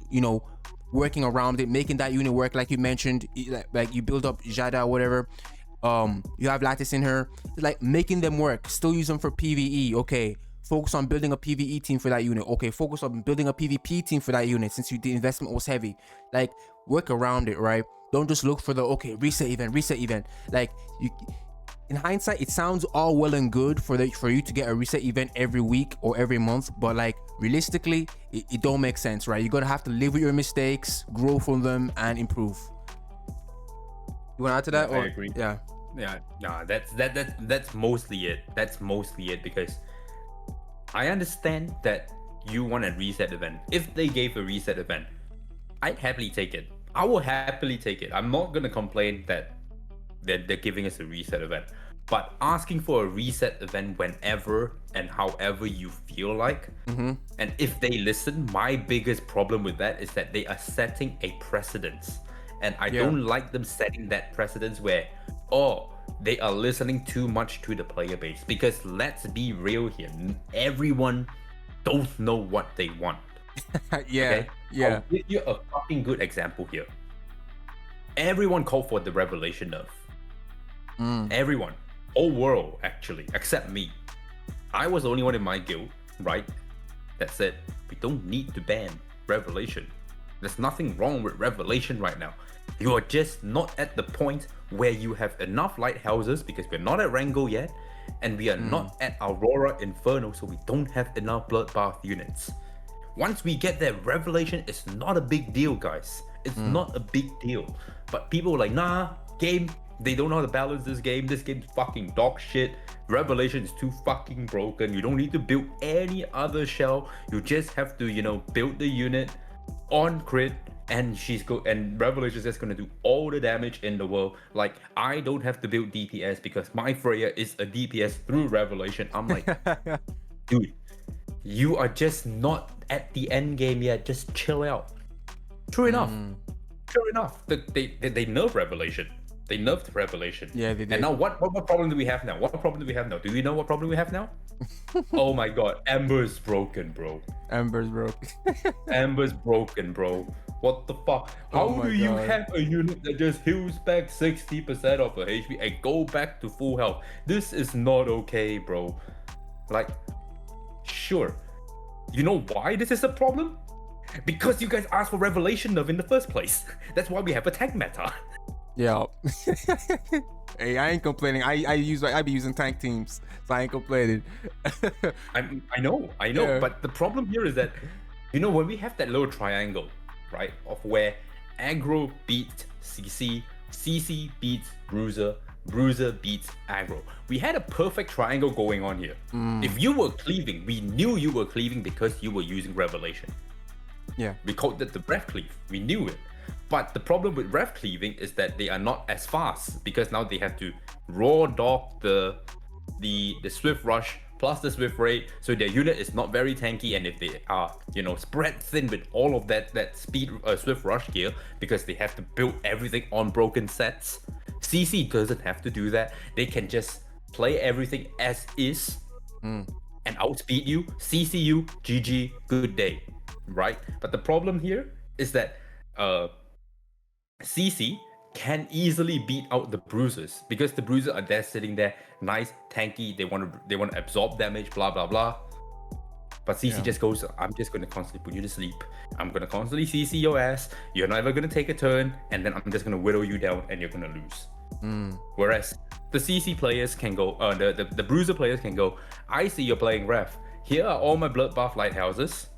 working around it, making that unit work, like you mentioned, like you build up Jada or whatever. You have Lattice in her, like making them work. Still use them for PvE. Okay, focus on building a PvE team for that unit. Okay, focus on building a PvP team for that unit since the investment was heavy. Like, work around it, right? Don't just look for the reset event. Like, in hindsight, it sounds all well and good for you to get a reset event every week or every month, but like, realistically, it don't make sense, right? You're gonna have to live with your mistakes, grow from them, and improve. You want to add to that? I agree. Yeah. No, that's mostly it. That's mostly it, because I understand that you want a reset event. If they gave a reset event, I'd happily take it. I will happily take it. I'm not gonna complain that they're giving us a reset event, but asking for a reset event whenever and however you feel like, and if they listen, my biggest problem with that is that they are setting a precedence, and I don't like them setting that precedence where, they are listening too much to the player base. Because let's be real here, everyone don't know what they want. I'll give you a fucking good example here. Everyone called for the Revelation nerf. Everyone, whole world actually, except me. I was the only one in my guild, right, that said we don't need to ban Revelation. There's nothing wrong with Revelation right now. You are just not at the point where you have enough lighthouses, because we're not at Rango yet, and we are not at Aurora Inferno, so we don't have enough Bloodbath units. Once we get that, Revelation is not a big deal, guys. It's not a big deal. But people are like, nah, game, they don't know how to balance this game. This game's fucking dog shit. Revelation is too fucking broken. You don't need to build any other shell. You just have to, build the unit on crit, and and Revelation is just gonna do all the damage in the world. Like, I don't have to build DPS because my Freya is a DPS through Revelation. I'm like, dude, you are just not at the end game yet. Just chill out. True enough. They nerf Revelation. They nerfed Revelation. Yeah, they did. And now what problem do we have now? Do you know what problem we have now? Oh my god, Ember's broken, bro. Ember's broken. Ember's broken, bro. What the fuck? How do you have a unit that just heals back 60% of her HP and go back to full health? This is not okay, bro. Like, sure. You know why this is a problem? Because you guys asked for Revelation nerf in the first place. That's why we have a tank meta. Yeah. Hey, I ain't complaining. I be using tank teams, so I ain't complaining. I know. Yeah. But the problem here is that, when we have that little triangle, right, of where aggro beats CC, CC beats Bruiser, Bruiser beats aggro. We had a perfect triangle going on here. If you were cleaving, we knew you were cleaving because you were using Revelation. Yeah. We called it the breath cleave. We knew it. But the problem with rev cleaving is that they are not as fast, because now they have to raw dog the swift rush plus the swift raid, so their unit is not very tanky. And if they are spread thin with all of that speed swift rush gear, because they have to build everything on broken sets, CC doesn't have to do that. They can just play everything as is and outspeed you, CC you, GG, good day, right? But the problem here is that CC can easily beat out the bruisers because the bruisers are there sitting there, nice, tanky. They want to absorb damage, blah blah blah. But CC just goes, I'm just gonna constantly put you to sleep. I'm gonna constantly CC your ass. You're never gonna take a turn, and then I'm just gonna whittle you down, and you're gonna lose. Whereas the CC players can go, the bruiser players can go. I see you're playing ref. Here are all my bloodbath lighthouses.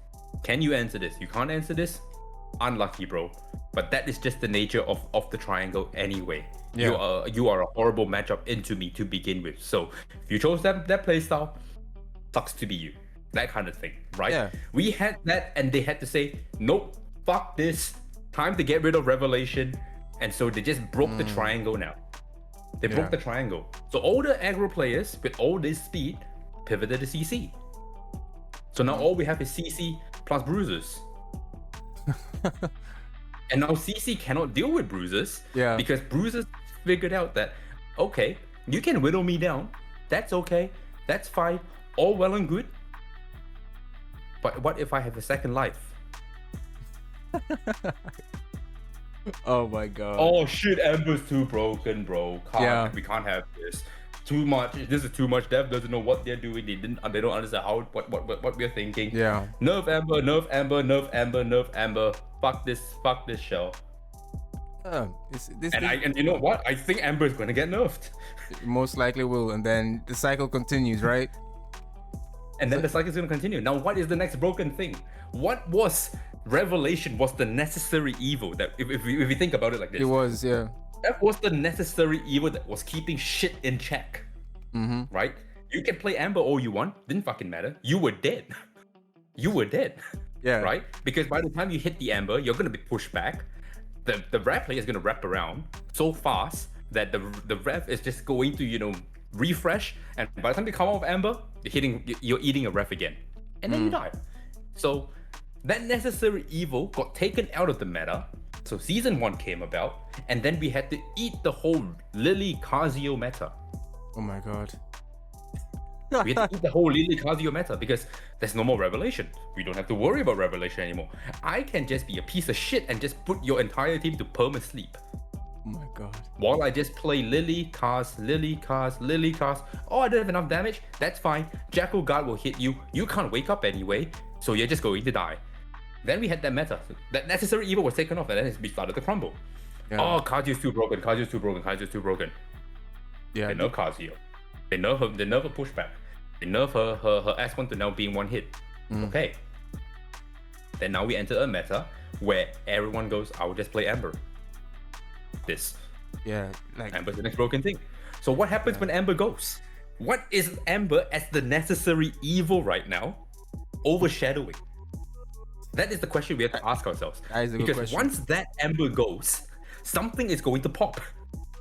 Can you answer this? You can't answer this. Unlucky, bro. But that is just the nature of the triangle anyway. Yeah. You are a horrible matchup into me to begin with. So if you chose that playstyle, sucks to be you. That kind of thing, right? Yeah. We had that, and they had to say, nope, fuck this. Time to get rid of Revelation. And so they just broke the triangle now. They broke the triangle. So all the aggro players with all this speed pivoted to CC. So now all we have is CC plus bruisers. And now CC cannot deal with bruisers because bruisers figured out that, okay, you can whittle me down. That's okay. That's fine. All well and good. But what if I have a second life? Oh my god. Oh shit, Ember's too broken, bro. We can't have this. Too much. This is too much. Dev doesn't know what they're doing. They don't understand what we're thinking. Yeah. Nerf Amber, nerf Amber, nerf Amber, nerf Amber. Fuck this shell. And you know what? I think Amber is gonna get nerfed. Most likely will, and then the cycle continues, right? And then the cycle is gonna continue. Now, what is the next broken thing? What was Revelation was the necessary evil that if we think about it like this. It was, yeah. That was the necessary evil that was keeping shit in check. Right? You can play Amber all you want, didn't fucking matter. You were dead. You were dead. Yeah. Right? Because by the time you hit the Amber, you're gonna be pushed back. The ref player is gonna wrap around so fast that the ref is just going to, refresh, and by the time they come out of Amber, you're eating a ref again. And then you die. So that necessary evil got taken out of the meta. So season 1 came about, and then we had to eat the whole Lily Kazio meta. Oh my god. We had to eat the whole Lily Kazio meta because there's no more Revelation. We don't have to worry about Revelation anymore. I can just be a piece of shit and just put your entire team to perma sleep. Oh my god. While I just play Lily, Kaz, Lily, Kaz, Lily, Kaz. Oh, I don't have enough damage. That's fine. Jackal Guard will hit you. You can't wake up anyway, so you're just going to die. Then we had that meta. That necessary evil was taken off, and then we started to crumble. Yeah. Oh, Kazio's too broken. Kazio's too broken. Kazio's too broken. Yeah. They nerf Kazio. They nerf her. They nerf her pushback. They nerf her S1 to now being one hit. Okay. Then now we enter a meta where everyone goes, I will just play Amber. This. Yeah. Like Amber's the next broken thing. So what happens when Amber goes? What is Amber as the necessary evil right now overshadowing? That is the question we have to ask ourselves. That is a good because question. once that Amber goes, something is going to pop.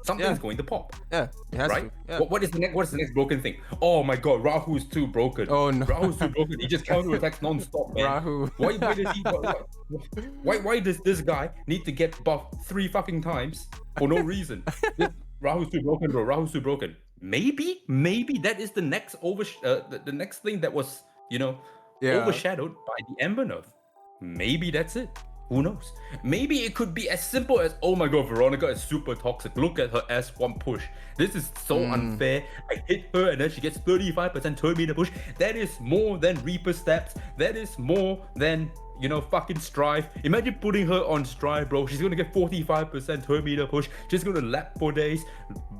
Something is going to pop. Yeah, it has right? to. Yeah. What is the next broken thing? Oh my god, Rahu's too broken. Oh no. Rahu's too broken. He just counterattacks non-stop, man. Rahu. Why does this guy need to get buffed 3 fucking times for no reason? Rahu's too broken, bro. Rahu's too broken. Maybe that is the next the next thing that was, overshadowed by the Ember nerf. Maybe that's it. Who knows? Maybe it could be as simple as, oh my god, Veronica is super toxic. Look at her S1 push. This is so unfair. I hit her and then she gets 35% turn meter push. That is more than Reaper steps. That is more than, fucking Strive. Imagine putting her on Strive, bro. She's gonna get 45% turn meter push. She's gonna lap for days.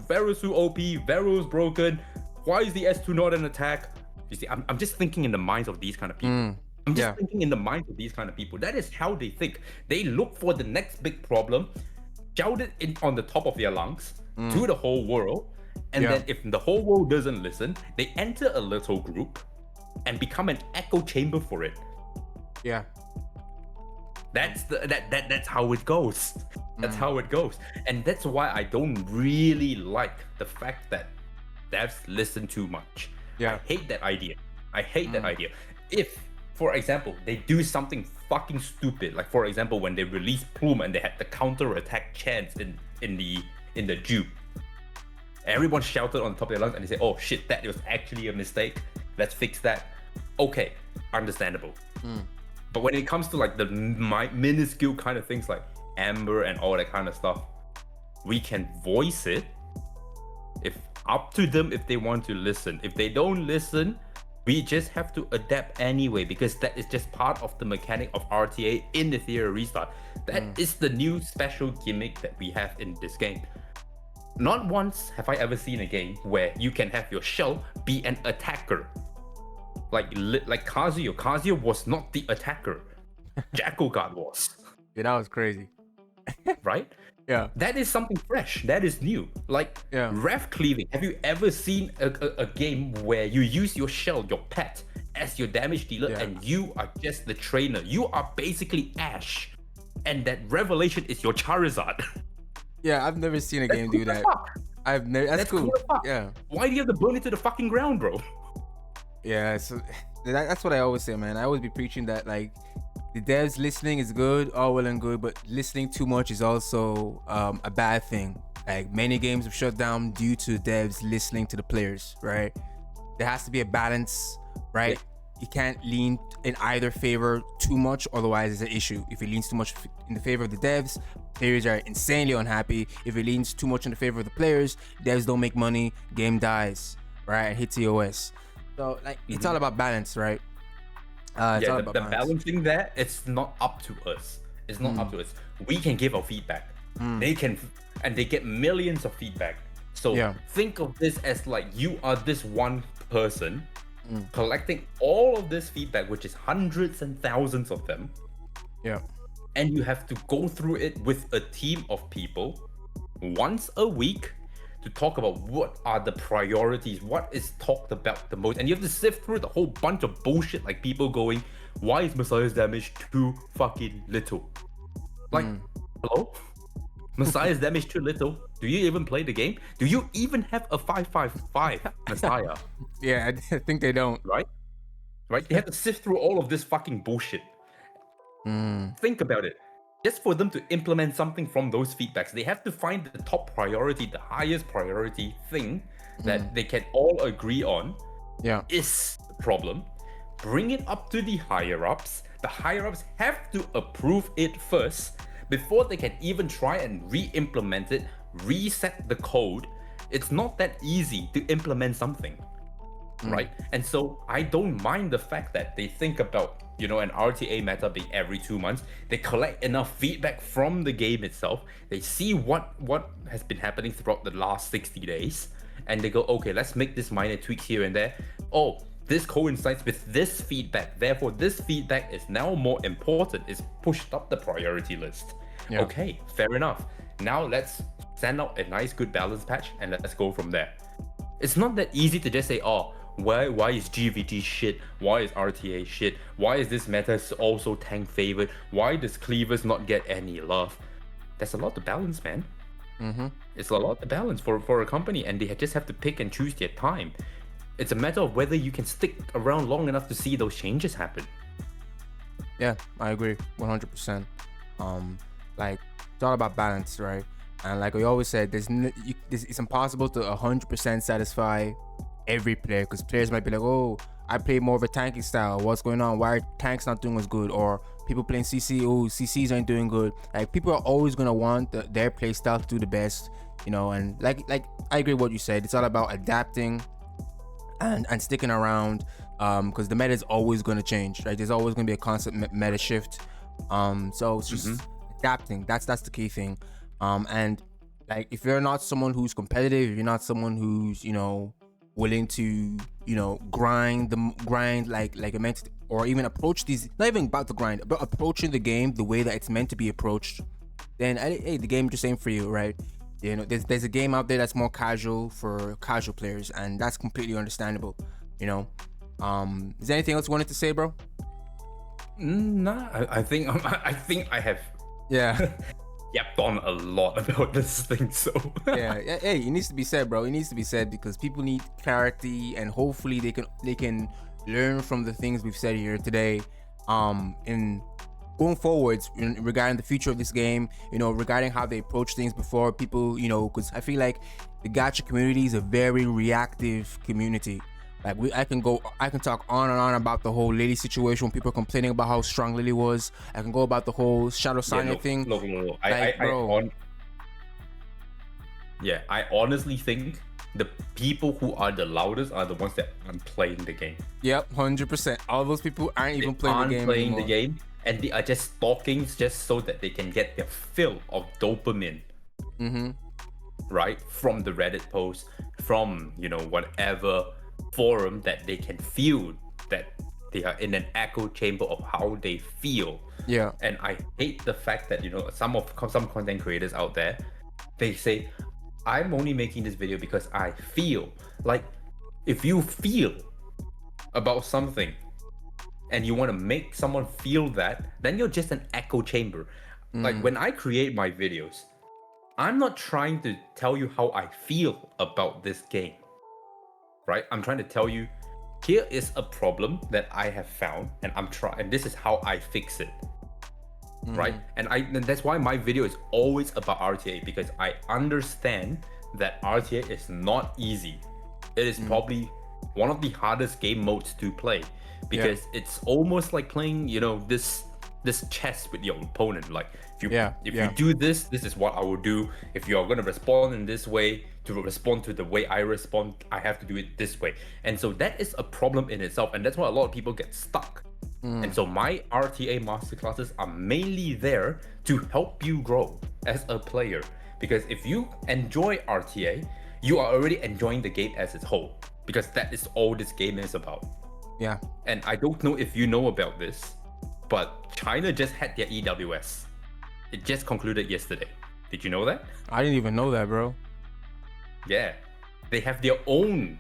Varus too OP. Varus broken. Why is the S2 not an attack? You see, I'm just thinking in the minds of these kind of people. I'm just thinking in the minds of these kind of people. That is how they think. They look for the next big problem, shout it in on the top of their lungs to the whole world, and then if the whole world doesn't listen, they enter a little group and become an echo chamber for it. Yeah. That's how it goes. That's how it goes. And that's why I don't really like the fact that devs listen too much. Yeah. I hate that idea. I hate that idea. If, for example, they do something fucking stupid, like for example when they released Plume and they had the counter attack chance in the Jew, everyone shouted on the top of their lungs and they say, oh shit, that was actually a mistake, let's fix that. Okay, understandable. But when it comes to like the minuscule kind of things like Amber and all that kind of stuff, we can voice it. If up to them if they want to listen. If they don't listen, we just have to adapt anyway, because that is just part of the mechanic of RTA in the Etheria Restart. That is the new special gimmick that we have in this game. Not once have I ever seen a game where you can have your shell be an attacker. Like Kazuya. Kazuya was not the attacker. Jackal God was. Yeah, that was crazy. Right? Yeah. That is something fresh. That is new. Like ref cleaving. Have you ever seen a game where you use your shell, your pet, as your damage dealer, and you are just the trainer? You are basically Ash, and that revelation is your Charizard. Yeah, I've never seen a game do that. I've never. That's cool. Yeah. Why do you have to burn it to the fucking ground, bro? Yeah, so that's what I always say, man. I always be preaching that, like, the devs listening is good, all well and good, but listening too much is also a bad thing. Like, many games have shut down due to devs listening to the players, right? There has to be a balance, right? You can't lean in either favor too much, otherwise it's an issue. If it leans too much in the favor of the devs, players are insanely unhappy. If it leans too much in the favor of the players, devs don't make money, game dies, right? It hits the OS. So, like, it's all about balance, right? The balancing there, it's not up to us. It's not up to us. We can give our feedback. They can, and they get millions of feedback. So think of this as like you are this one person collecting all of this feedback, which is hundreds and thousands of them. Yeah. And you have to go through it with a team of people once a week to talk about what are the priorities, what is talked about the most, and you have to sift through the whole bunch of bullshit, like people going, why is Messiah's damage too fucking little? Like, hello? Messiah's damage too little? Do you even play the game? Do you even have a 555 Messiah? Yeah, I think they don't. Right? They have to sift through all of this fucking bullshit. Think about it. Just for them to implement something from those feedbacks, they have to find the top priority, the highest priority thing that they can all agree on is the problem. Bring it up to the higher-ups. The higher-ups have to approve it first before they can even try and re-implement it, reset the code. It's not that easy to implement something, right? And so I don't mind the fact that they think about, you know, an RTA meta being every 2 months. They collect enough feedback from the game itself. They see what has been happening throughout the last 60 days. And they go, okay, let's make this minor tweaks here and there. Oh, this coincides with this feedback. Therefore, this feedback is now more important. It's pushed up the priority list. Yeah. Okay, fair enough. Now let's send out a nice, good balance patch and let's go from there. It's not that easy to just say, oh, why is GVG shit? Why is RTA shit? Why is this meta also tank favored? Why does Cleavers not get any love? There's a lot to balance, man. It's a lot to balance for a company, and they just have to pick and choose their time. It's a matter of whether you can stick around long enough to see those changes happen. Yeah, I agree 100%. Like, it's all about balance, right? And like we always said, it's impossible to 100% satisfy every player, because players might be like, oh, I play more of a tanking style, what's going on, why are tanks not doing as good? Or people playing CC, oh, CCs aren't doing good. Like, people are always going to want their play style to do the best, you know. And like I agree with what you said. It's all about adapting and sticking around, because the meta is always going to change, right? There's always going to be a constant meta shift. So it's just adapting. That's the key thing. And like, if you're not someone who's competitive, if you're not someone who's, you know, willing to, you know, grind like I meant to, or even approach these, not even about the grind, but approaching the game the way that it's meant to be approached, then hey, the game just ain't for you, right? You know, there's a game out there that's more casual for casual players, and that's completely understandable, you know. Is there anything else you wanted to say, bro? Nah, I think I have yapped on a lot about this thing, so yeah, hey, it needs to be said, bro. It needs to be said, because people need clarity, and hopefully they can learn from the things we've said here today, in going forwards regarding the future of this game, you know, regarding how they approach things before people, you know, because I feel like the gacha community is a very reactive community. Like, I can talk on and on about the whole Lily situation when people are complaining about how strong Lily was. I can go about the whole Shadow Signer thing. No. Like, bro. Yeah, I honestly think the people who are the loudest are the ones that aren't playing the game. Yep, 100%. All those people aren't even They playing the aren't game playing anymore. the game, and they are just stalking just so that they can get their fill of dopamine. Right, from the Reddit post, from whatever forum that they can feel that they are in an echo chamber of how they feel. Yeah. And I hate the fact that some content creators out there, they say, I'm only making this video because I feel. Like, if you feel about something and you want to make someone feel that, then you're just an echo chamber. Like, when I create my videos, I'm not trying to tell you how I feel about this game, right? I'm trying to tell you, here is a problem that I have found, and this is how I fix it, right? And that's why my video is always about RTA, because I understand that RTA is not easy. It is probably one of the hardest game modes to play, because it's almost like playing, this chess with your opponent. Like, if you do this is what I will do. If you're going to respond in this way, to respond to the way I respond, I have to do it this way. And so that is a problem in itself, and that's why a lot of people get stuck. And so my RTA masterclasses are mainly there to help you grow as a player, because if you enjoy RTA, you are already enjoying the game as its whole, because that is all this game is about. Yeah. And I don't know if you know about this, but China just had their EWS. It just concluded yesterday. Did you know that? I didn't even know that, bro. Yeah. They have their own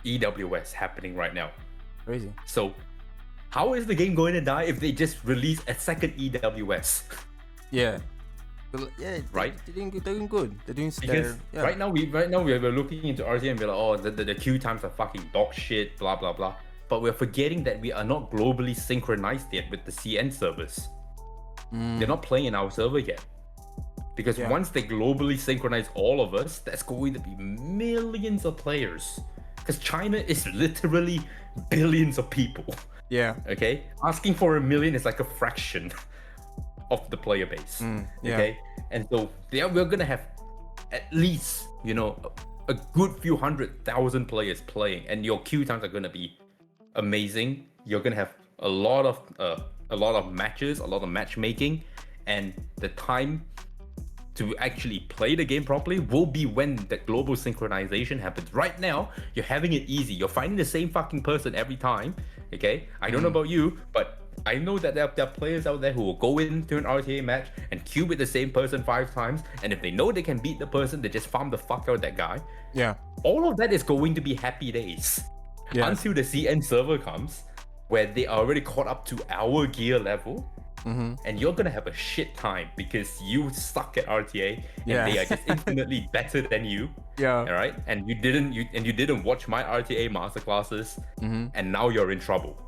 EWS happening right now. Crazy. So how is the game going to die if they just release a second EWS? Yeah. Yeah, right? They're doing good. They're doing because right now we're looking into RTA and we're like, oh, the queue times are fucking dog shit, blah blah blah. But we're forgetting that we are not globally synchronized yet with the CN servers. They're not playing in our server yet. Because once they globally synchronize all of us, that's going to be millions of players. Because China is literally billions of people. Yeah. Okay? Asking for 1 million is like a fraction of the player base. Okay? And so we're going to have at least, a good few 100,000 players playing, and your queue times are going to be amazing. You're going to have a lot of matches, a lot of matchmaking, and the time to actually play the game properly will be when the global synchronization happens. Right now, you're having it easy. You're finding the same fucking person every time. Okay? I don't know about you, but I know that there are players out there who will go into an RTA match and queue with the same person 5 times, and if they know they can beat the person, they just farm the fuck out of that guy. Yeah. All of that is going to be happy days. Until the CN server comes, where they are already caught up to our gear level, and you're gonna have a shit time because you suck at RTA and they are just infinitely better than you. All right, and you didn't watch my RTA masterclasses, and now you're in trouble.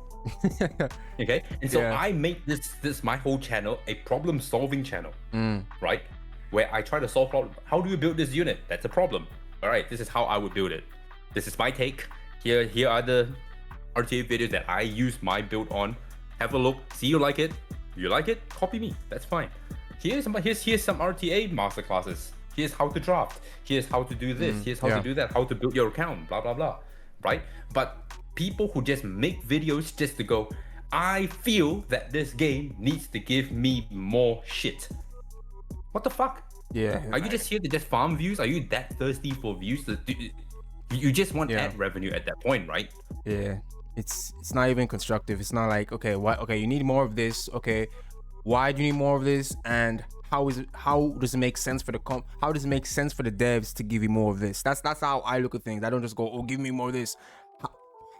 Okay, and so I made this my whole channel a problem-solving channel, right? Where I try to solve problems. How do you build this unit? That's a problem. All right, this is how I would build it. This is my take. Here are the RTA videos that I use my build on. Have a look. See you like it. You like it? Copy me. That's fine. Here's some RTA masterclasses. Here's how to draft. Here's how to do this. Here's how to do that. How to build your account. Blah blah blah. Right? But people who just make videos just to go, I feel that this game needs to give me more shit. What the fuck? Yeah. Are you just here to just farm views? Are you that thirsty for views? You just want ad revenue at that point, right? Yeah. It's not even constructive. It's not like, okay, you need more of this. Okay, why do you need more of this? And how does it make sense for how does it make sense for the devs to give you more of this? That's how I look at things. I don't just go, oh, give me more of this.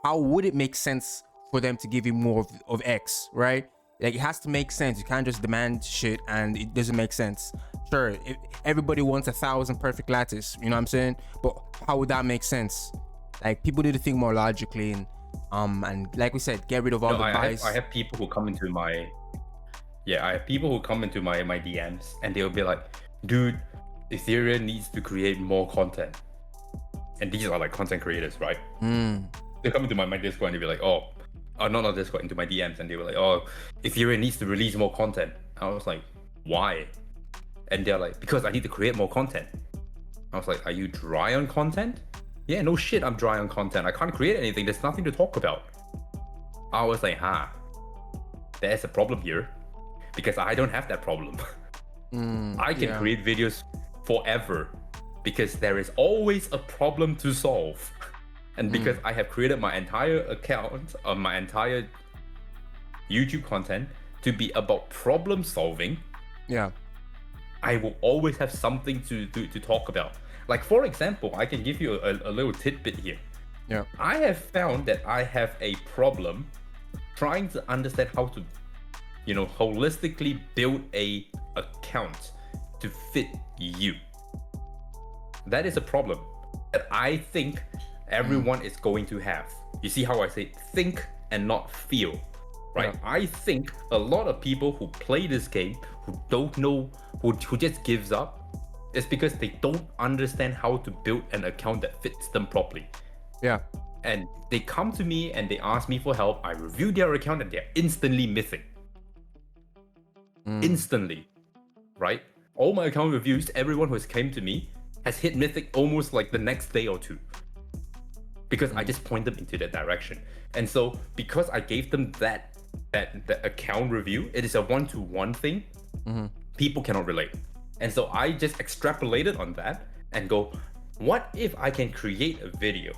How would it make sense for them to give you more of X, right? Like, it has to make sense. You can't just demand shit and it doesn't make sense. Sure, if everybody wants 1,000 perfect lattice, you know what I'm saying? But how would that make sense? Like, people need to think more logically and like we said, get rid of all the bias. I have people who come into my DMs and they'll be like, dude, Etheria needs to create more content. And these are like content creators, right? They come into my Discord and they'll be like, not Discord, into my DMs, and they were like, oh, Etheria needs to release more content. I was like, why? And they're like, because I need to create more content. I was like, are you dry on content? Yeah, no shit, I'm dry on content. I can't create anything. There's nothing to talk about. I was like, there's a problem here, because I don't have that problem. I can create videos forever because there is always a problem to solve. And because I have created my entire account, my entire YouTube content to be about problem solving, I will always have something to talk about. Like, for example, I can give you a little tidbit here. I have found that I have a problem trying to understand how to, holistically build a account to fit you. That is a problem that I think everyone is going to have. You see how I say think and not feel, right? I think a lot of people who play this game, who don't know, who just gives up, is because they don't understand how to build an account that fits them properly. And they come to me and they ask me for help. I review their account and they're instantly missing. Instantly, right? All my account reviews, everyone who has came to me has hit mythic almost like the next day or two, because I just point them into that direction. And so because I gave them that account review, it is a one-to-one thing. People cannot relate. And so I just extrapolated on that and go, what if I can create a video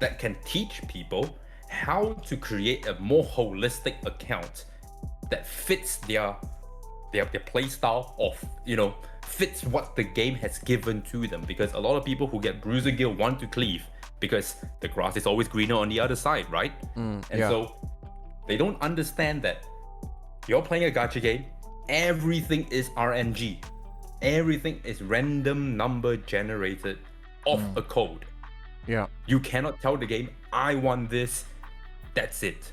that can teach people how to create a more holistic account that fits their play style of, fits what the game has given to them? Because a lot of people who get Bruiser Gear want to cleave because the grass is always greener on the other side, right? So they don't understand that you're playing a gacha game, everything is RNG. Everything is random number generated off a code. You cannot tell the game, I want this, that's it,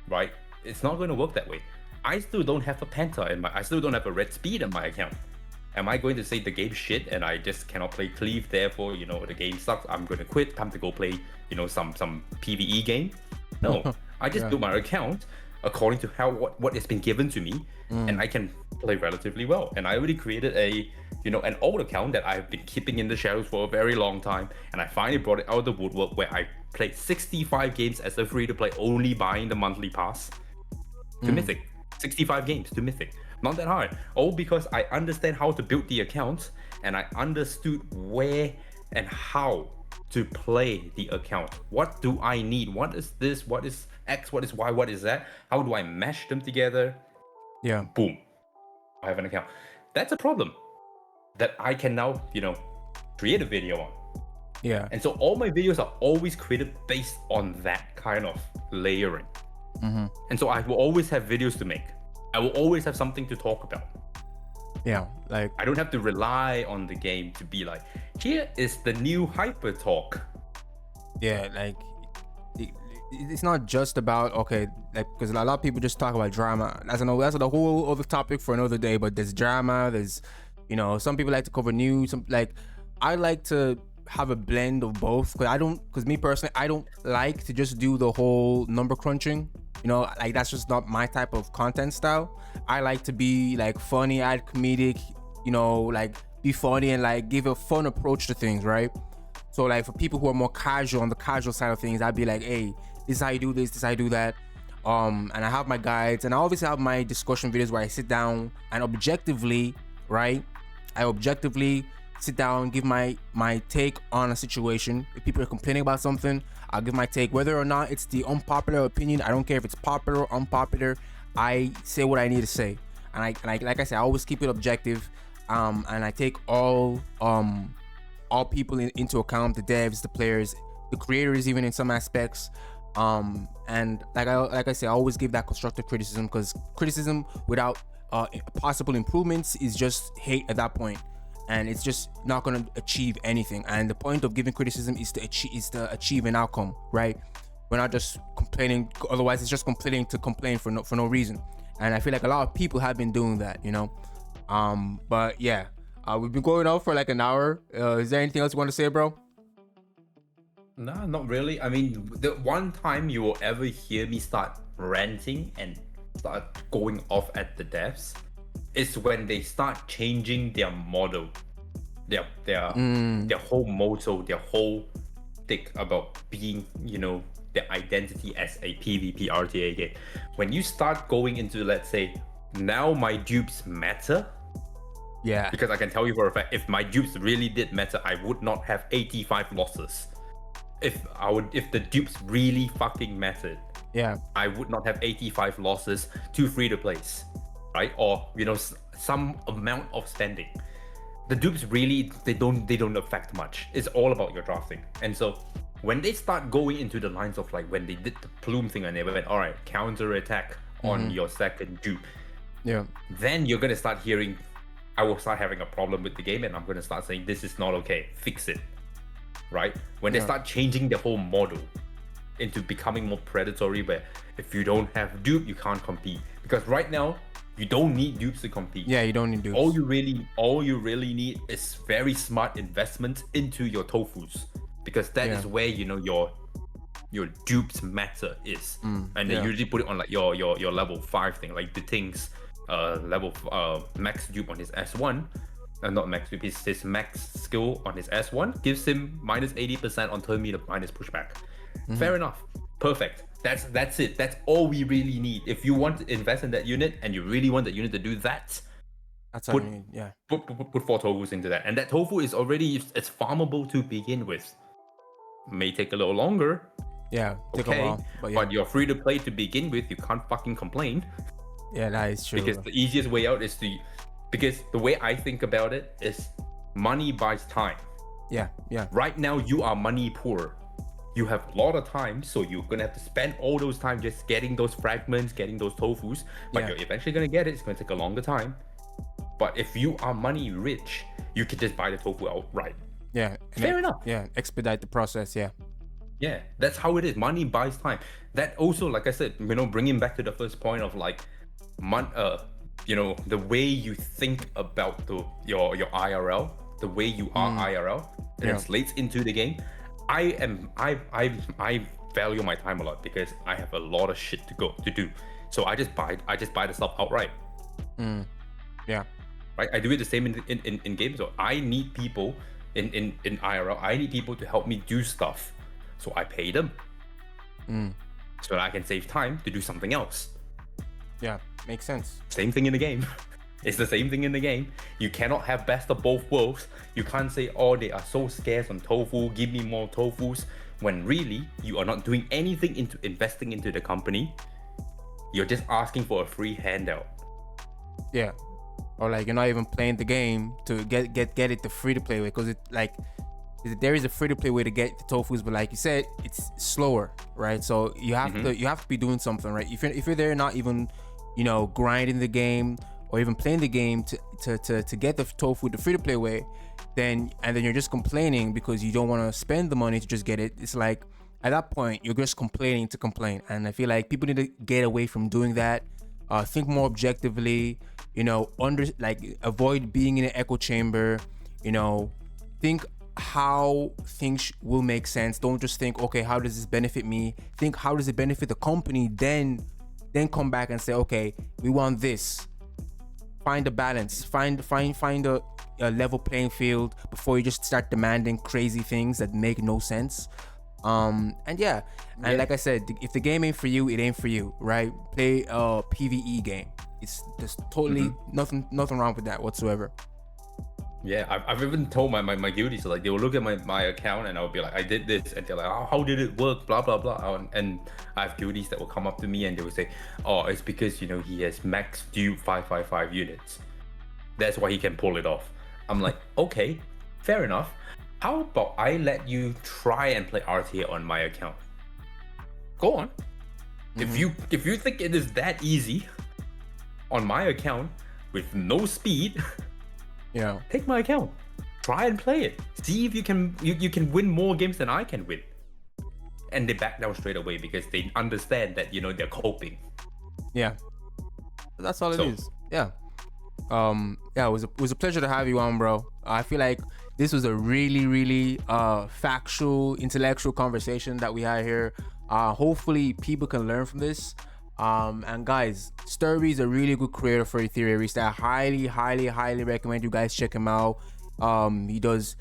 right? It's not going to work that way. I still don't have a Penta I still don't have a red speed in my account. Am I going to say the game shit and I just cannot play cleave, therefore, the game sucks, I'm going to quit, time to go play, some PvE game? No, I just built my account according to what has been given to me, and I can play relatively well. And I already created an old account that I've been keeping in the shadows for a very long time, and I finally brought it out of the woodwork, where I played 65 games as a free-to-play, only buying the monthly pass to Mythic. 65 games to Mythic. Not that hard. All because I understand how to build the account, and I understood where and how to play the account. What do I need? What is this? What is X? What is Y? What is that? How do I mesh them together? Boom. I have an account. That's a problem that I can now, create a video on. And so all my videos are always created based on that kind of layering. And so I will always have videos to make. I will always have something to talk about. Like I don't have to rely on the game to be like, here is the new hyper talk. Like it's not just about because a lot of people just talk about drama. That's a whole other topic for another day. But there's drama. There's some people like to cover news. I like to have a blend of both, because me personally, I don't like to just do the whole number crunching. That's just not my type of content style. I like to be funny, add comedic, be funny and give a fun approach to things, right? So for people who are more casual, on the casual side of things, I'd be like, hey, this is how you do this is how you do that. And I have my guides, and I obviously have my discussion videos where I sit down and objectively, right? I objectively sit down, give my take on a situation. If people are complaining about something, I'll give my take, whether or not it's the unpopular opinion. I don't care if it's popular or unpopular. I say what I need to say, and I like I said, I always keep it objective, and I take all people into account, the devs, the players, the creators, even in some aspects. And like I say, I always give that constructive criticism, because criticism without possible improvements is just hate at that point, and it's just not going to achieve anything. And the point of giving criticism is to achieve an outcome, right? We're not just complaining, otherwise it's just complaining to complain for no reason. And I feel like a lot of people have been doing that, but yeah, we've been going on for an hour. Is there anything else you want to say, bro? No, not really. I mean, the one time you will ever hear me start ranting and start going off at the devs is when they start changing their model. their whole motto, their whole thing about being, their identity as a PvP RTA game. When you start going into, let's say, now my dupes matter. Yeah. Because I can tell you for a fact, if my dupes really did matter, I would not have 85 losses. If the dupes really fucking mattered, yeah, I would not have 85 losses to free to plays, right? Or some amount of spending. The dupes really they don't affect much. It's all about your drafting. And so when they start going into the lines of like when they did the plume thing and they went, all right, counter attack on your second dupe. Yeah. Then you're gonna start hearing, I will start having a problem with the game, and I'm gonna start saying this is not okay. Fix it, right? When they start changing the whole model into becoming more predatory, where if you don't have dupe, you can't compete. Because right now, you don't need dupes to compete. Yeah, you don't need dupes. All you really need is very smart investment into your tofus, because that is where your dupes matter is. And they usually put it on like your level 5 thing, like the things level max dupe on his S1. Not max dupe, his max skill on his S1 gives him minus 80% on turn meter minus pushback. Fair enough. Perfect. That's it. That's all we really need. If you want to invest in that unit and you really want that unit to do that, that's all you need. Yeah. Put 4 tofus into that. And that tofu is already, it's farmable to begin with. May take a little longer. Yeah, take a while. But you're free to play to begin with. You can't fucking complain. Yeah, that is true. Because the easiest way out is because the way I think about it is money buys time. Yeah. Right now you are money poor. You have a lot of time, so you're gonna have to spend all those time just getting those fragments, getting those tofus. But you're eventually gonna get it. It's gonna take a longer time. But if you are money rich, you can just buy the tofu outright. Yeah. Fair enough. Yeah, expedite the process. Yeah. Yeah, that's how it is. Money buys time. That also, like I said, bringing back to the first point of like, the way you think about your IRL, the way you are IRL, translates into the game. I value my time a lot because I have a lot of shit to do. So I just buy the stuff outright. Yeah. Right. I do it the same in games. So I need people in IRL. I need people to help me do stuff. So I pay them. So that I can save time to do something else. Yeah, makes sense. Same thing in the game. It's the same thing in the game. You cannot have best of both worlds. You can't say, oh, they are so scarce on tofu, give me more tofus, when really you are not doing anything into investing into the company. You're just asking for a free handout. Yeah. Or like you're not even playing the game to get it the free to play way, because there is a free to play way to get the tofus, but like you said, it's slower, right? So you have to be doing something, right? If you're there not even grinding the game or even playing the game to get the tofu the free to play way, then you're just complaining because you don't want to spend the money to just get it. It's like at that point you're just complaining to complain, and I feel like people need to get away from doing that. Think more objectively, avoid being in an echo chamber. Think how things will make sense. Don't just think, okay, how does this benefit me? Think, how does it benefit the company? Then come back and say, okay, we want this. Find a balance. Find a level playing field before you just start demanding crazy things that make no sense. And like I said, if the game ain't for you, it ain't for you, right? Play a PvE game. It's just totally nothing wrong with that whatsoever. Yeah, I've even told my guildies, so like they will look at my account and I'll be like, I did this, and they're like, oh, how did it work? Blah blah blah. And I have guildies that will come up to me and they will say, oh, it's because he has max dupe 555 units. That's why he can pull it off. I'm like, okay, fair enough. How about I let you try and play RTA on my account? Go on. If you think it is that easy on my account with no speed, take my account. Try and play it. See if you can win more games than I can win. And they back down straight away because they understand that they're coping. Yeah, that's all it is. Yeah. It was a pleasure to have you on, bro. I feel like this was a really, really factual, intellectual conversation that we had here. Hopefully people can learn from this. And guys, Sturby is a really good creator for Etheria Restart. I highly recommend you guys check him out. He does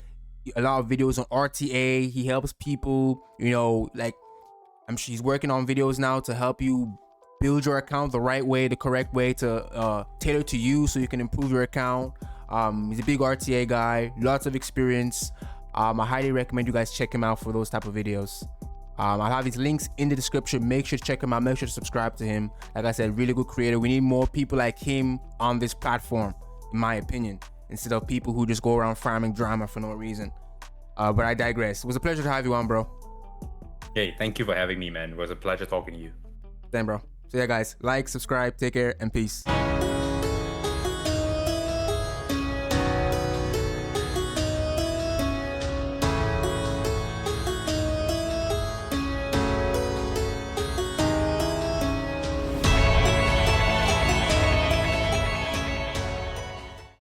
a lot of videos on RTA. He helps people, you know, like I'm sure he's working on videos now to help you build your account the right way, the correct way, to tailor to you so you can improve your account. He's a big RTA guy, lots of experience. I highly recommend you guys check him out for those type of videos. I'll have his links in the description. Make sure to check him out. Make sure to subscribe to him. Like I said, really good creator. We need more people like him on this platform, in my opinion, instead of people who just go around farming drama for no reason. But I digress. It was a pleasure to have you on, bro. Hey, thank you for having me, man. It was a pleasure talking to you. Damn, bro. So yeah, guys, like, subscribe, take care, and peace.